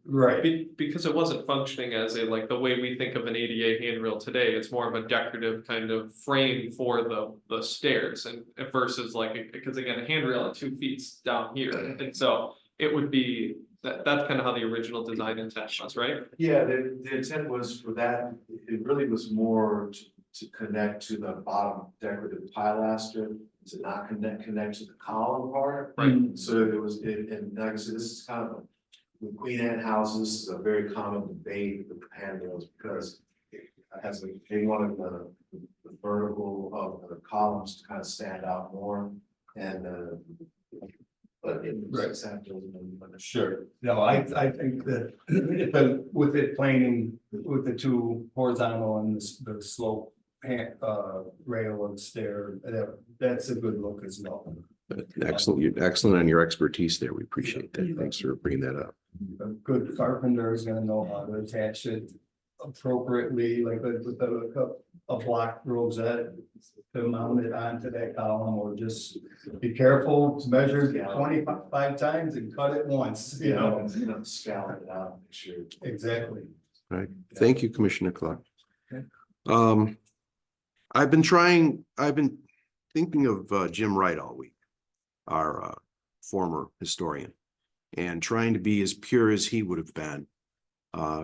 Right. Because it wasn't functioning as a, like, the way we think of an ADA handrail today, it's more of a decorative kind of frame for the stairs and versus like, because again, a handrail at 2 feet down here, and so it would be that's kind of how the original design intent was, right? Yeah, the intent was for that, it really was more to connect to the bottom decorative pilaster, to not connect to the column part. Right. So it was, and like I said, this is kind of, with Queen Anne houses, this is a very common debate with the handrails, because as they wanted the vertical of the columns to kind of stand out more, and but it was acceptable. Sure, no, I think that with it planing, with the two horizontal and the slope. Rail and stair, that's a good look as well. Excellent, excellent on your expertise there. We appreciate that. Thanks for bringing that up. A good carpenter is gonna know how to attach it appropriately, like with a block rosette to mount it onto that column, or just be careful to measure 25 times and cut it once, you know. Scale it out, make sure. Exactly. Right. Thank you, Commissioner Clark. I've been thinking of Jim Wright all week, our former historian, and trying to be as pure as he would have been,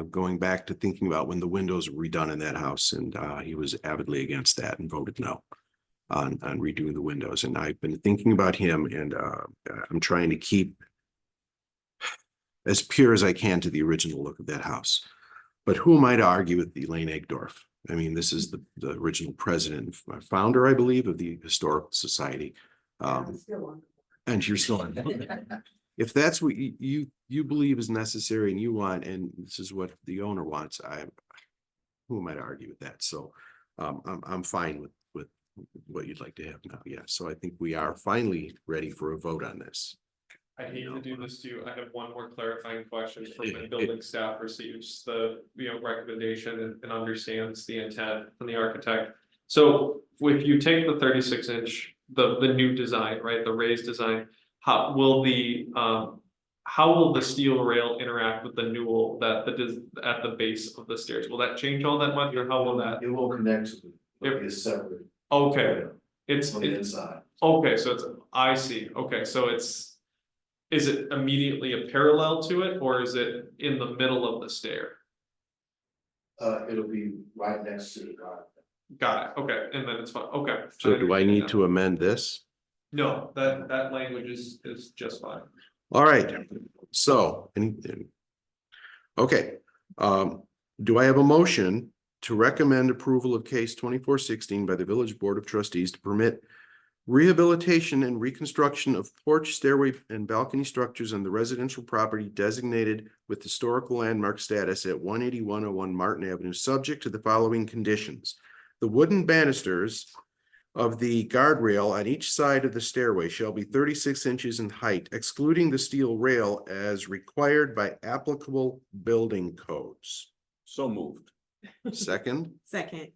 going back to thinking about when the windows were redone in that house, and he was avidly against that and voted no on redoing the windows. And I've been thinking about him, and I'm trying to keep as pure as I can to the original look of that house. But who am I to argue with Elaine Egdorf? I mean, this is the original president, founder, I believe, of the Historical Society. And you're still on. If that's what you believe is necessary and you want, and this is what the owner wants, who am I to argue with that? So I'm fine with what you'd like to have now. Yeah. So I think we are finally ready for a vote on this. I hate to do this to you. I have one more clarifying question from when building staff receives the, recommendation and understands the intent from the architect. So if you take the 36-inch, the new design, right, the raised design, how will the steel rail interact with the newel that is at the base of the stairs? Will that change all that much, or how will that? It will connect to it's separate. Okay, it's on the inside. Okay, so I see. Okay, so is it immediately a parallel to it, or is it in the middle of the stair? It'll be right next to the guard. Got it. Okay, and then it's fine. Okay. So do I need to amend this? No, that language is just fine. All right. So, okay. Do I have a motion to recommend approval of case 2416 by the Village Board of Trustees to permit rehabilitation and reconstruction of porch, stairway, and balcony structures on the residential property designated with historical landmark status at 18101 Martin Avenue, subject to the following conditions? The wooden banisters of the guardrail on each side of the stairway shall be 36 inches in height, excluding the steel rail as required by applicable building codes. So moved. Second, Second.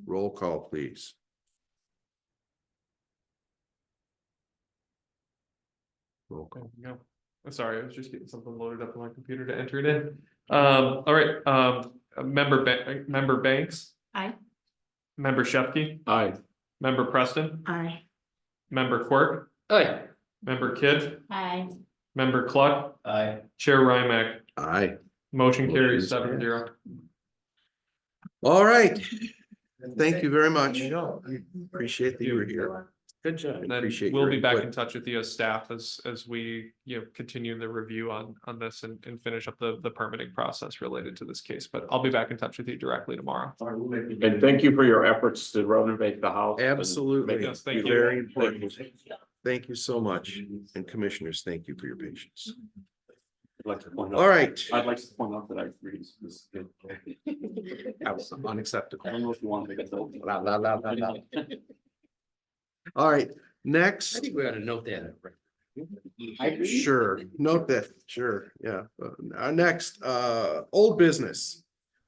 roll call, please. Roll call. No, I'm sorry, I was just getting something loaded up on my computer to enter it in. All right, member Banks. Aye. Member Shefke, Aye. member Preston, Aye. member Quirk, Aye. member Kidd, Aye. member Cluck, Aye. Chair Rymack. Aye. Motion carries Motion 7-0. All right. Thank you very much. Appreciate that you were here. Good job. And then Appreciate we'll your be back input. in touch with you as staff as we, continue the review on this and finish up the permitting process related to this case. But I'll be back in touch with you directly tomorrow. All right, we'll make And thank you for your efforts to renovate the house. and Absolutely. make it Yes, thank you. Very beautiful. important. Thank you so much. And commissioners, thank you for your patience. I'd like to point out. All right. I'd like to point out that I agree this. That was unacceptable. I don't know if you want to get La, la, la, la, la. All right, I next, think we ought to note that. sure, note that, sure, yeah. Next, old business.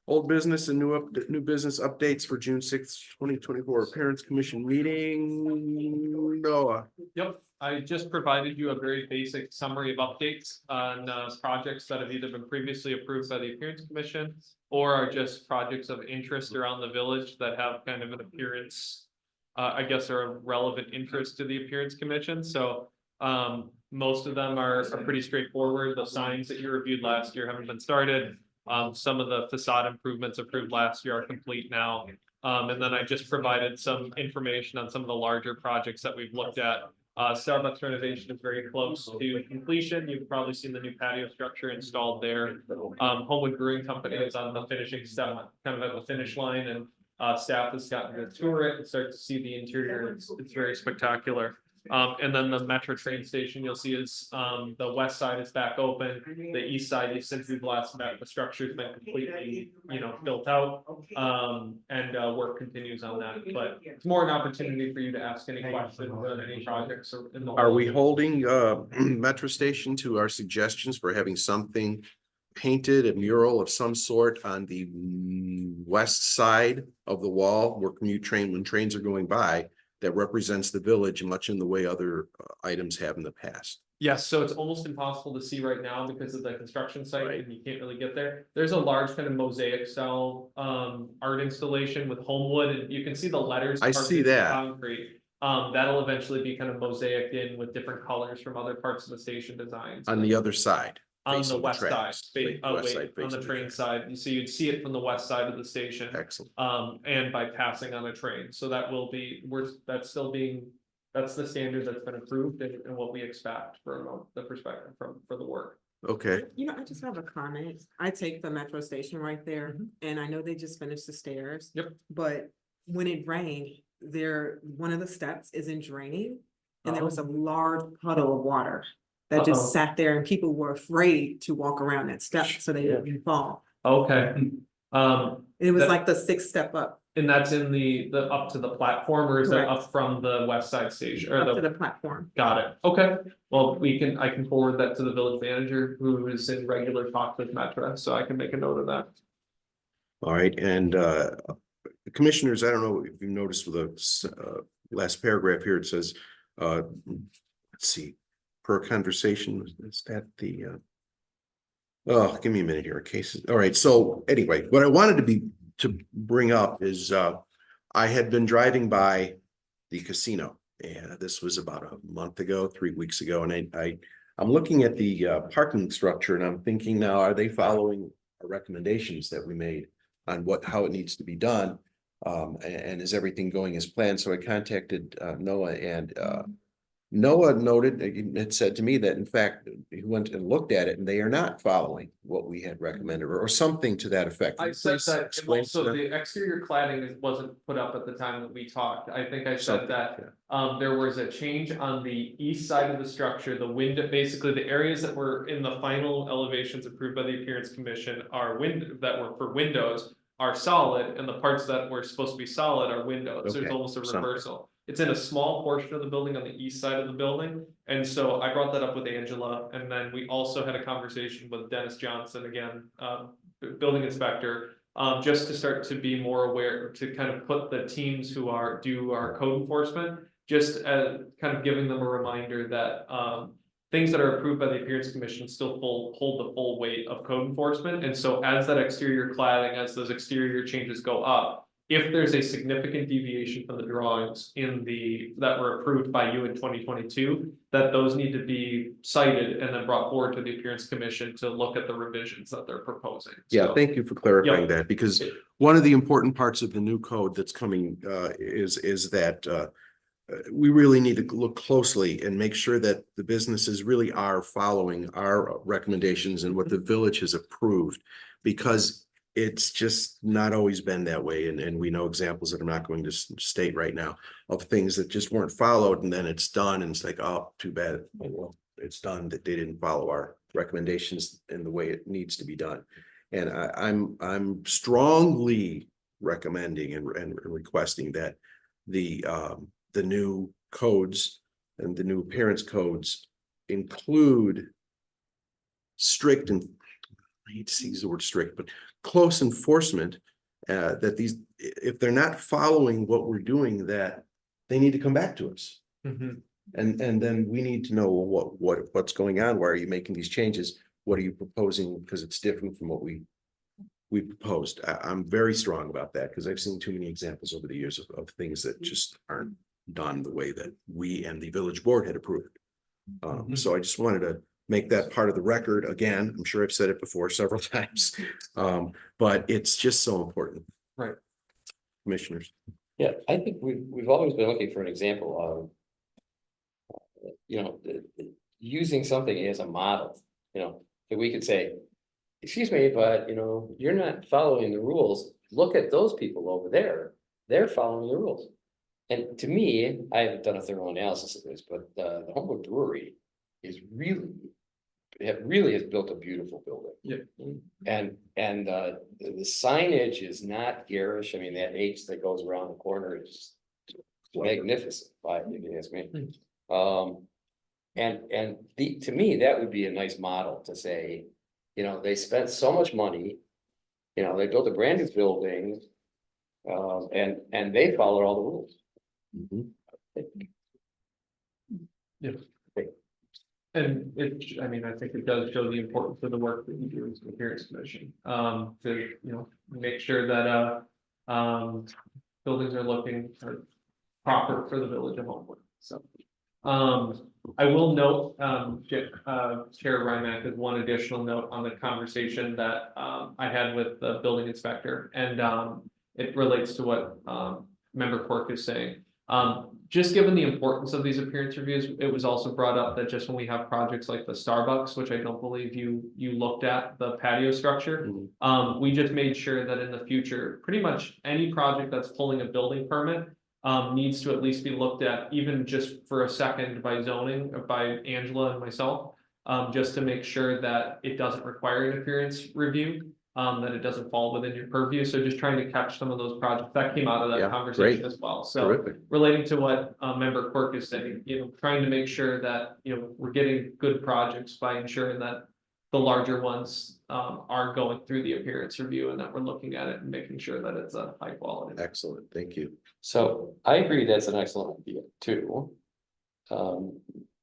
Old business and new business updates for June 6th, 2024 Parents Commission meeting. Noah. Yep, I just provided you a very basic summary of updates on projects that have either been previously approved by the Appearance Commission or are just projects of interest around the village that have kind of an appearance, I guess, are of relevant interest to the Appearance Commission. So Most of them are pretty straightforward. The signs that you reviewed last year haven't been started. Some of the facade improvements approved last year are complete now. And then I just provided some information on some of the larger projects that we've looked at. Starbucks renovation is very close to completion. You've probably seen the new patio structure installed there. Homewood Brewing Company is on the finishing step, kind of at the finish line, and staff has gotten to tour it and start to see the interior. It's very spectacular. And then the Metro train station you'll see is, the west side is back open. The east side is, since we've last met, the structure's been completely, built out. And work continues on that, but it's more an opportunity for you to ask any questions on any projects or in the. Are we holding Metro Station to our suggestions for having something painted, a mural of some sort on the west side of the wall where when trains are going by, that represents the village much in the way other items have in the past? Yes, so it's almost impossible to see right now because of the construction site and you can't really get there. There's a large kind of mosaic style art installation with Homewood, and you can see the letters. I see that. Concrete. That'll eventually be kind of mosaicked in with different colors from other parts of the station designs. On the other side. On the facing west side, tracks, west side on the facing train tracks. side, so you'd see it from the west side of the station. Excellent. And by passing on a train, so that will be, that's the standard that's been approved and what we expect from the perspective for the work. Okay, I just have a comment. I take the Metro station right there, and I know they just finished the stairs. Yep. But when it rained, one of the steps isn't draining, and there was a large puddle of water that just sat there, and people were afraid to walk around that step so they didn't fall. Okay. It was like the 6th step up. And that's in the up to the platform, or is that Correct. up from the west side station or Up to the platform. Got it. Okay. Well, I can forward that to the village manager who is in regular talk with Metro, so I can make a note of that. all right, and commissioners, I don't know if you noticed with the last paragraph here, it says, let's see, per conversation, is that the oh, give me a minute here, cases. All right, so anyway, what I wanted to bring up is I had been driving by the casino, and this was about a month ago, 3 weeks ago, and I'm looking at the parking structure, and I'm thinking now, are they following our recommendations that we made on how it needs to be done? And is everything going as planned? So I contacted Noah, and Noah noted, it said to me that in fact, he went and looked at it and they are not following what we had recommended or something to that effect. I said Please that, and explain to also them. the exterior cladding wasn't put up at the time that we talked. I think I said Something, that there was a change on the east side of the structure, the window, basically the areas that were in the final elevations approved by the Appearance Commission are that were for windows are solid, and the parts that were supposed to be solid are windows. There's Okay, almost a something. reversal. It's in a small portion of the building on the east side of the building. And so I brought that up with Angela, and then we also had a conversation with Dennis Johnson again, building inspector. Just to start to be more aware, to kind of put the teams who do our code enforcement, just as kind of giving them a reminder that things that are approved by the Appearance Commission still hold the full weight of code enforcement. And so as that exterior cladding, as those exterior changes go up, if there's a significant deviation from the drawings that were approved by you in 2022, that those need to be cited and then brought forward to the Appearance Commission to look at the revisions that they're proposing. Yeah, So, thank you for clarifying that, because one of the important parts of the new code that's coming is that we really need to look closely and make sure that the businesses really are following our recommendations and what the village has approved, because it's just not always been that way. And we know examples that I'm not going to state right now of things that just weren't followed, and then it's done and it's like, oh, too bad. Well, it's done that they didn't follow our recommendations in the way it needs to be done. And I'm strongly recommending and requesting that the new codes and the new appearance codes include strict, and I hate to use the word strict, but close enforcement, that if they're not following what we're doing, that they need to come back to us. Mhm. And then we need to know what's going on. Why are you making these changes? What are you proposing? Because it's different from what we proposed. I'm very strong about that, because I've seen too many examples over the years of things that just aren't done the way that we and the village board had approved. So I just wanted to make that part of the record. Again, I'm sure I've said it before several times. But it's just so important. Right. Commissioners. Yeah, I think we've always been looking for an example of, using something as a model, that we could say, excuse me, but you're not following the rules. Look at those people over there. They're following the rules. And to me, I haven't done a thorough analysis of this, but the Homewood Brewery is really has built a beautiful building. Yeah. And the signage is not garish. I mean, that H that goes around the corner is magnificent, if you ask me. To me, that would be a nice model to say, they spent so much money, they built a brand new building, and they followed all the rules. Yeah. And I mean, I think it does show the importance of the work that you do as the Appearance Commission, to, make sure that, buildings are looking proper for the village of Homewood, so. I will note, Chair Rymack, as one additional note on the conversation that, I had with the building inspector, and, it relates to what, Member Quirk is saying. Just given the importance of these appearance reviews, it was also brought up that just when we have projects like the Starbucks, which I don't believe you looked at, the patio structure. We just made sure that in the future, pretty much any project that's pulling a building permit needs to at least be looked at, even just for a second by zoning, or by Angela and myself, just to make sure that it doesn't require an appearance review. That it doesn't fall within your purview, so just trying to catch some of those projects that came out of that Yeah, conversation great. as well, so. Terrific. Relating to what Member Quirk is saying, trying to make sure that, we're getting good projects by ensuring that the larger ones are going through the appearance review, and that we're looking at it and making sure that it's a high quality. Excellent. Thank you. So I agree that's an excellent idea too.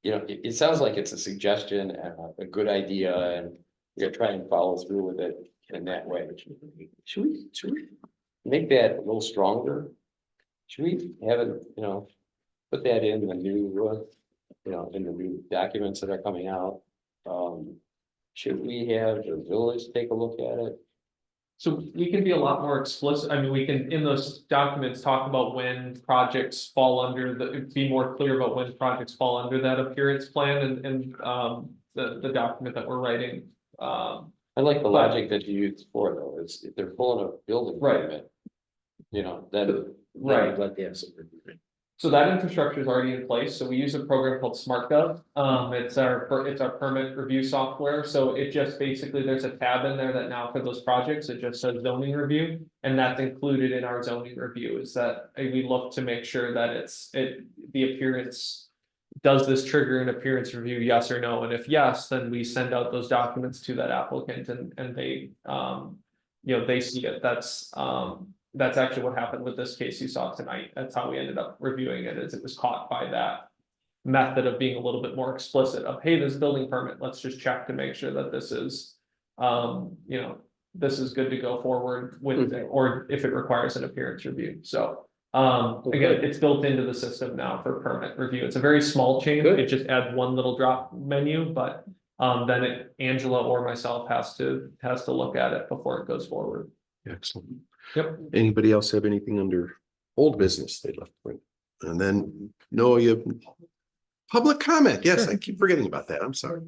It sounds like it's a suggestion and a good idea, and you're trying to follow through with it in that way. Should we make that a little stronger? Should we have it, put that in the new, in the new documents that are coming out? Should we have the village take a look at it? So we can be a lot more explicit. I mean, we can, in those documents, talk about when projects fall under be more clear about when projects fall under that appearance plan, and the document that we're writing. I like the logic that you used before, though, is if they're pulling a building Right. permit, then. Right. I'd like to have some. So that infrastructure is already in place, so we use a program called SmartGov. It's our permit review software, so it just basically, there's a tab in there that now for those projects, it just says zoning review. And that's included in our zoning review, is that we look to make sure that the appearance. Does this trigger an appearance review, yes or no? And if yes, then we send out those documents to that applicant, and they, they see it. That's actually what happened with this case you saw tonight. That's how we ended up reviewing it, is it was caught by that method of being a little bit more explicit of, hey, this building permit, let's just check to make sure that this is, this is good to go forward with, or if it requires an appearance review. So, again, it's built into the system now for permit review. It's a very small change. Good. It just adds one little drop menu, but then Angela or myself has to look at it before it goes forward. Excellent. Yep. Anybody else have anything under old business they'd like to bring? And then, no, you have public comment. Yes, I keep forgetting about that. I'm sorry.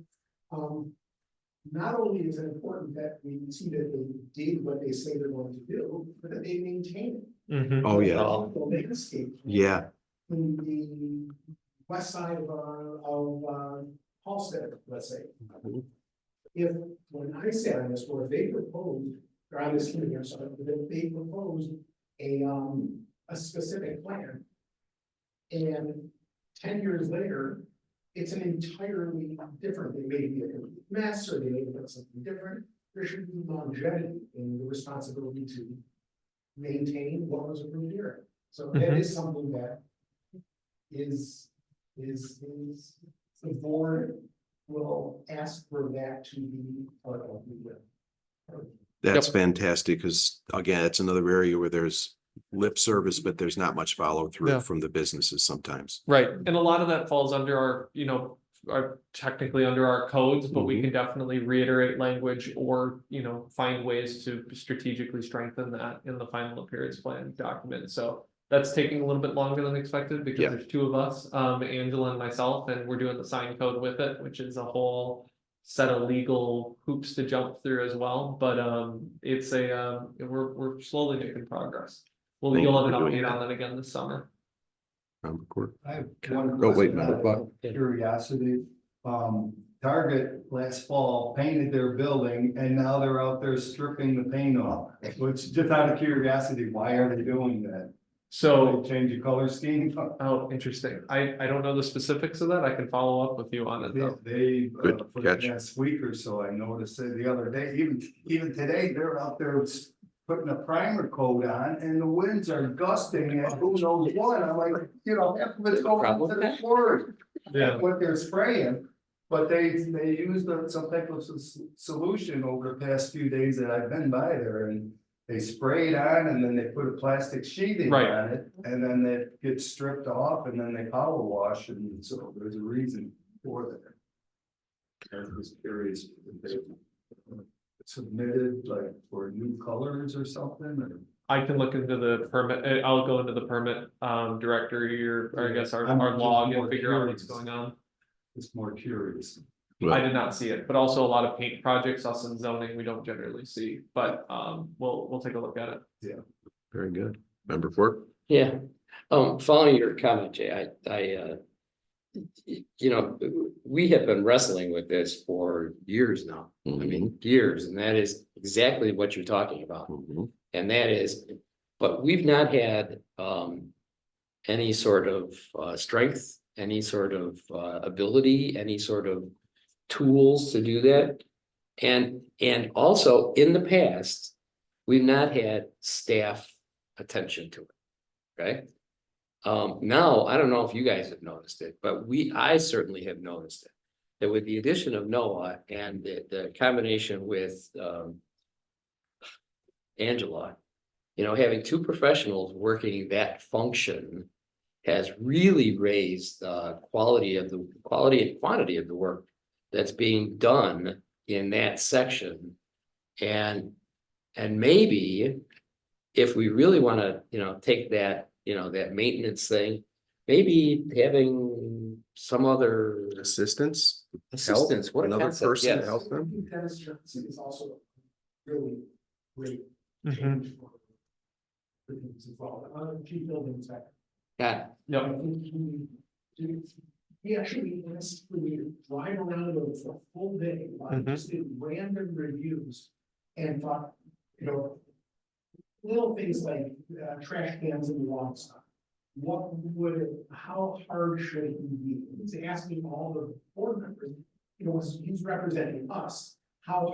Not only is it important that we see that they did what they say they're going to do, but that they maintain it. Oh, yeah. The landscape. Yeah. In the west side of Halsted, let's say. If, when I sat on this, or if they proposed, or on this committee, I'm sorry, if they proposed a specific plan. And 10 years later, it's an entirely different, they may be a complete mess, or they may have done something different. There should be longevity in the responsibility to maintain what was approved here. So that is something that is the board will ask for that to be part of the. That's fantastic, because again, it's another area where there's lip service, but there's not much follow through Yeah. from the businesses sometimes. Right, and a lot of that falls under our, are technically under our codes, but we can definitely reiterate language or, find ways to strategically strengthen that in the final appearance plan document. So that's taking a little bit longer than expected because Yeah. there's two of us, Angela and myself, and we're doing the sign code with it, which is a whole set of legal hoops to jump through as well. But it's we're slowly making progress. Thank You'll you have an for doing update that. on that again this summer. Member Court. I have one Oh, wait, question Member out Buck. of curiosity. Target last fall painted their building and now they're out there stripping the paint off. Which, just out of curiosity, why are they doing that? So, They change the color scheme? oh, interesting. I don't know the specifics of that. I can follow up with you on it though. They, Good for catch. the last week or so, I noticed it the other day, even today, they're out there putting a primer coat on and the winds are gusting at who knows what. I'm like, half of it's going to the floor. Yeah. What they're spraying, but they used some type of solution over the past few days that I've been by there and they spray it on and then they put a plastic sheeting Right. on it and then it gets stripped off and then they power wash and so there's a reason for that. I was curious if they submitted like for new colors or something or. I can look into the permit, I'll go into the permit directory or I guess our I'm log just and more figure out what's curious. going on. It's more curious. I did not see it, but also a lot of paint projects, us in zoning, we don't generally see, but we'll take a look at it. Very good. Member Court. Yeah, following your comment, Jay, we have been wrestling with this for years now. I mean, years, and that is exactly what you're talking about. And that is, but we've not had any sort of strength, any sort of ability, any sort of tools to do that. And also in the past, we've not had staff attention to it. Okay. Now, I don't know if you guys have noticed it, but I certainly have noticed it. That with the addition of Noah and the combination with Angela, having two professionals working that function has really raised the quality and quantity of the work that's being done in that section. And maybe if we really want to, take that, that maintenance thing, maybe having some other Assistance. assistance, what a Another concept, person to yes. help I them. think Dennis Johnson is also really great. Mhm. change for things as well, chief building inspector. Yeah, I think he actually asked for me to drive around with for a full day, I Mhm. just did random reviews. And thought, little things like trash cans in the wrong spot. How hard should he be? He's asking all the board members, he's representing us, how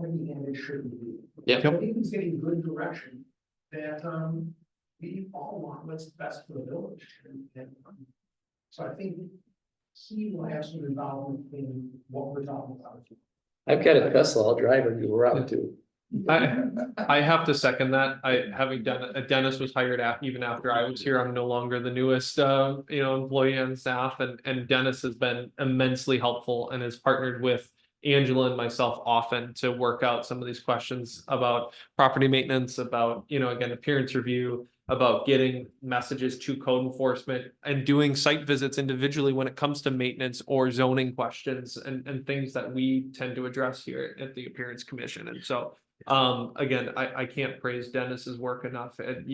heavy-handed should he be? Yeah. So I think he's getting good direction that, we all want what's best for the village. So I think he will have some involvement in what we're talking about. I've got a Tesla, I'll drive it you around too. I have to second that. Having done, Dennis was hired even after I was here. I'm no longer the newest, employee on staff, and Dennis has been immensely helpful and has partnered with Angela and myself often to work out some of these questions about property maintenance, about, again, appearance review, about getting messages to code enforcement and doing site visits individually when it comes to maintenance or zoning questions and things that we tend to address here at the Appearance Commission. And so again, I can't praise Dennis's work enough, and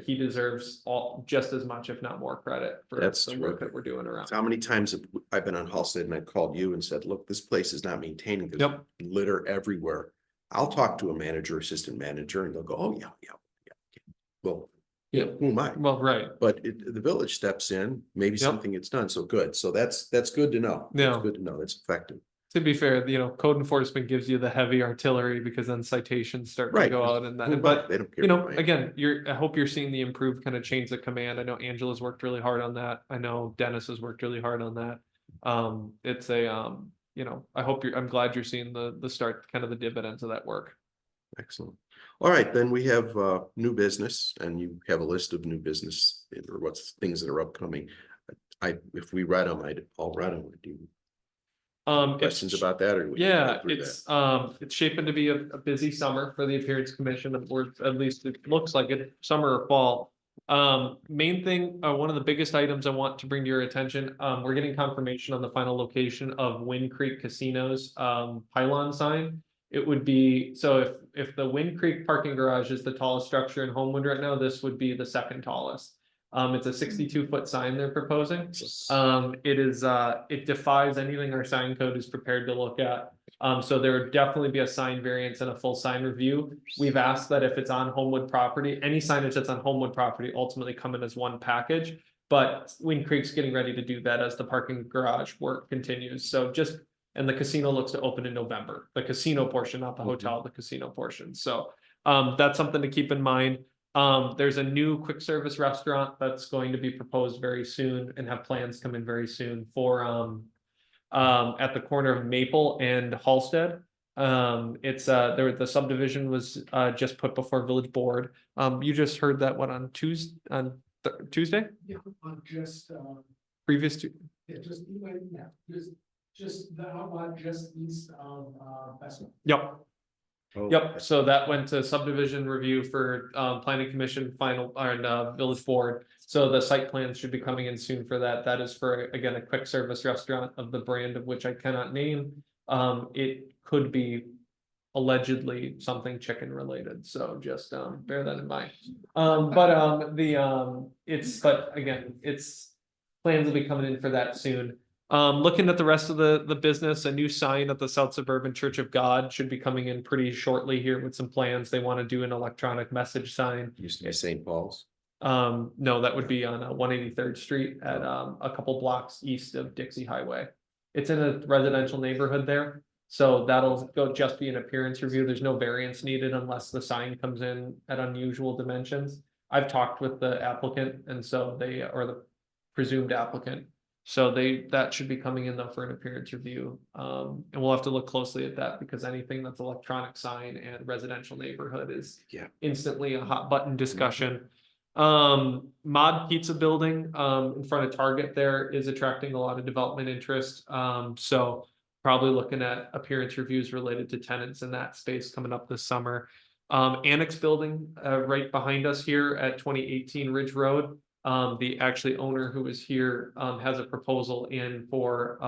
he deserves just as much, if not more, credit for That's the work terrific. that we're doing around. How many times have I've been on Halsted and I called you and said, look, this place is not maintaining, there's Yep. litter everywhere. I'll talk to a manager, assistant manager, and they'll go, oh, yeah. Well, Yeah. who am I? Well, right. But the village steps in, maybe something gets done, so good, so that's good to know. That's Yeah. good to know, that's effective. To be fair, code enforcement gives you the heavy artillery because then citations start to Right. go out and Who that, but but they don't care. right? again, I hope you're seeing the improved kind of chains of command. I know Angela's worked really hard on that. I know Dennis has worked really hard on that. It's I hope I'm glad you're seeing the start, kind of the dividends of that work. Excellent. All right, then we have new business, and you have a list of new business or what's things that are upcoming. if we read them, I'd all read them. Do you questions It's- about that or? we Yeah, go through that? it's shaping to be a busy summer for the Appearance Commission, or at least it looks like it, summer or fall. Main thing, one of the biggest items I want to bring to your attention, we're getting confirmation on the final location of Wind Creek Casino's, pylon sign. It would be, so if the Wind Creek parking garage is the tallest structure in Homewood right now, this would be the second tallest. It's a 62-foot sign they're proposing. It is, it defies anything our sign code is prepared to look at. So there would definitely be a sign variance and a full sign review. We've asked that if it's on Homewood property, any signage that's on Homewood property ultimately come in as one package. But Wind Creek's getting ready to do that as the parking garage work continues. So just, and the casino looks to open in November, the casino portion, not the hotel, the casino portion. So that's something to keep in mind. There's a new quick service restaurant that's going to be proposed very soon and have plans come in very soon for at the corner of Maple and Halsted. It's the subdivision was just put before village board. You just heard that one on Tuesday, Tuesday? Yeah, just, Previous to, yeah, just the outlet just east of, Bessemer. yep. Oh, Yep, so that went to subdivision review for planning commission final and village board. So the site plans should be coming in soon for that. That is for, again, a quick service restaurant of the brand of which I cannot name. It could be allegedly something chicken related, so just bear that in mind. But again, it's plans will be coming in for that soon. Looking at the rest of the business, a new sign at the South Suburban Church of God should be coming in pretty shortly here with some plans. They want to do an electronic message sign. Used to be St. Paul's. No, that would be on 183rd Street at a couple blocks east of Dixie Highway. It's in a residential neighborhood there, so that'll just be an appearance review. There's no variance needed unless the sign comes in at unusual dimensions. I've talked with the applicant, and so or the presumed applicant. So that should be coming in though for an appearance review. And we'll have to look closely at that because anything that's electronic sign and residential neighborhood is instantly a hot button discussion. Mod Pizza Building in front of Target there is attracting a lot of development interest. So probably looking at appearance reviews related to tenants in that space coming up this summer. Annex Building right behind us here at 2018 Ridge Road. The actually owner who is here has a proposal in for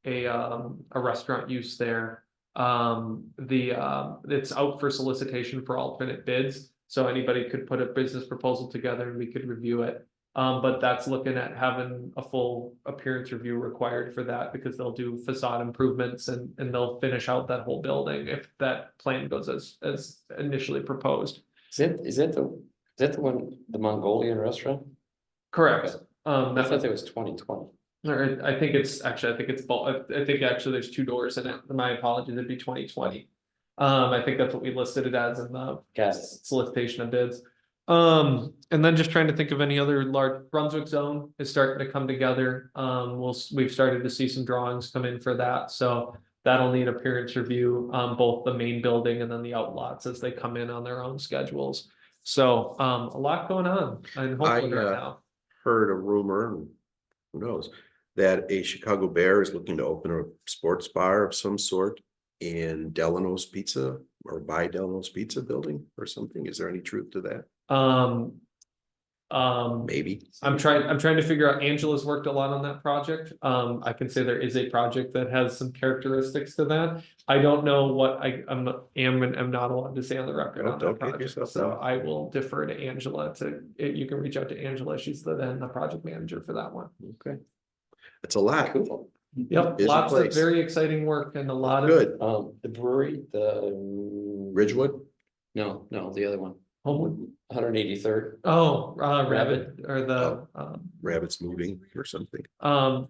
a restaurant use there. It's out for solicitation for alternate bids, so anybody could put a business proposal together and we could review it. But that's looking at having a full appearance review required for that because they'll do facade improvements and they'll finish out that whole building if that plan goes as initially proposed. Is that the one, the Mongolian restaurant? Correct. I thought that was 2020. Or I think it's both. I think actually there's two doors in it. My apologies, it'd be 2020. I think that's what we listed it as in the solicitation of bids. And then just trying to think of any other large. Brunswick Zone is starting to come together. We've started to see some drawings come in for that, so that'll need appearance review, both the main building and then the outlots as they come in on their own schedules. So a lot going on in Homewood right now. Heard a rumor, who knows, that a Chicago Bear is looking to open a sports bar of some sort in Delano's Pizza or by Delano's Pizza building or something. Is there any truth to that? Maybe. I'm trying to figure out. Angela's worked a lot on that project. I can say there is a project that has some characteristics to that. I don't know what I am not allowed to say on the record on that project. So I will defer to Angela you can reach out to Angela. She's the project manager for that one. Okay. It's a lot. Cool. Yep, lots of very exciting work and a lot of good. The brewery, the Ridgewood? No, the other one. Homewood. 183rd. Oh, Rabbit or the Rabbit's Moving or something. So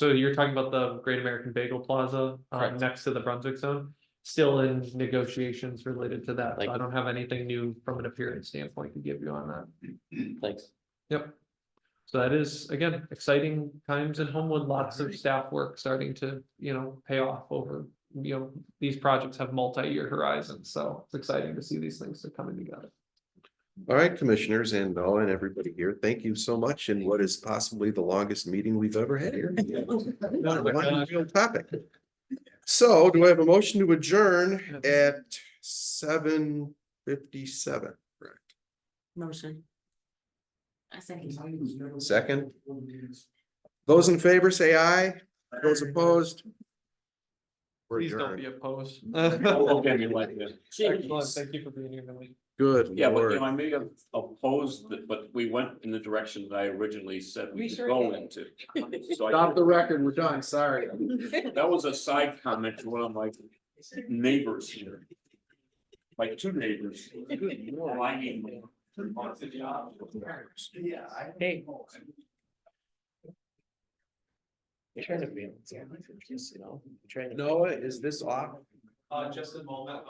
you're talking about the Great American Bagel Plaza next to the Brunswick Zone, still in negotiations related to that. So I don't have anything new from an appearance standpoint to give you on that. Thanks. Yep. So that is, again, exciting times in Homewood, lots of staff work starting to, pay off over, these projects have multi-year horizons, so it's exciting to see these things are coming together. All right, commissioners and Noah and everybody here, thank you so much in what is possibly the longest meeting we've ever had here. On one real topic. So do I have a motion to adjourn at 7:57? Correct. Motion. I second. Second. Those in favor say aye. Those opposed? We're Please don't be adjourned. opposed. Okay, you like this. Excellent, thank you for being here, Billy. Good. Yeah, but Lord. you know, I may have opposed, but we went in the direction that I originally said we could go into. So Stop the record, we're done, sorry. that was a side comment to one of my neighbors here. My two neighbors. Yeah. Hey. You're trying to be, you know, trying to. Noah, is this off? Just a moment.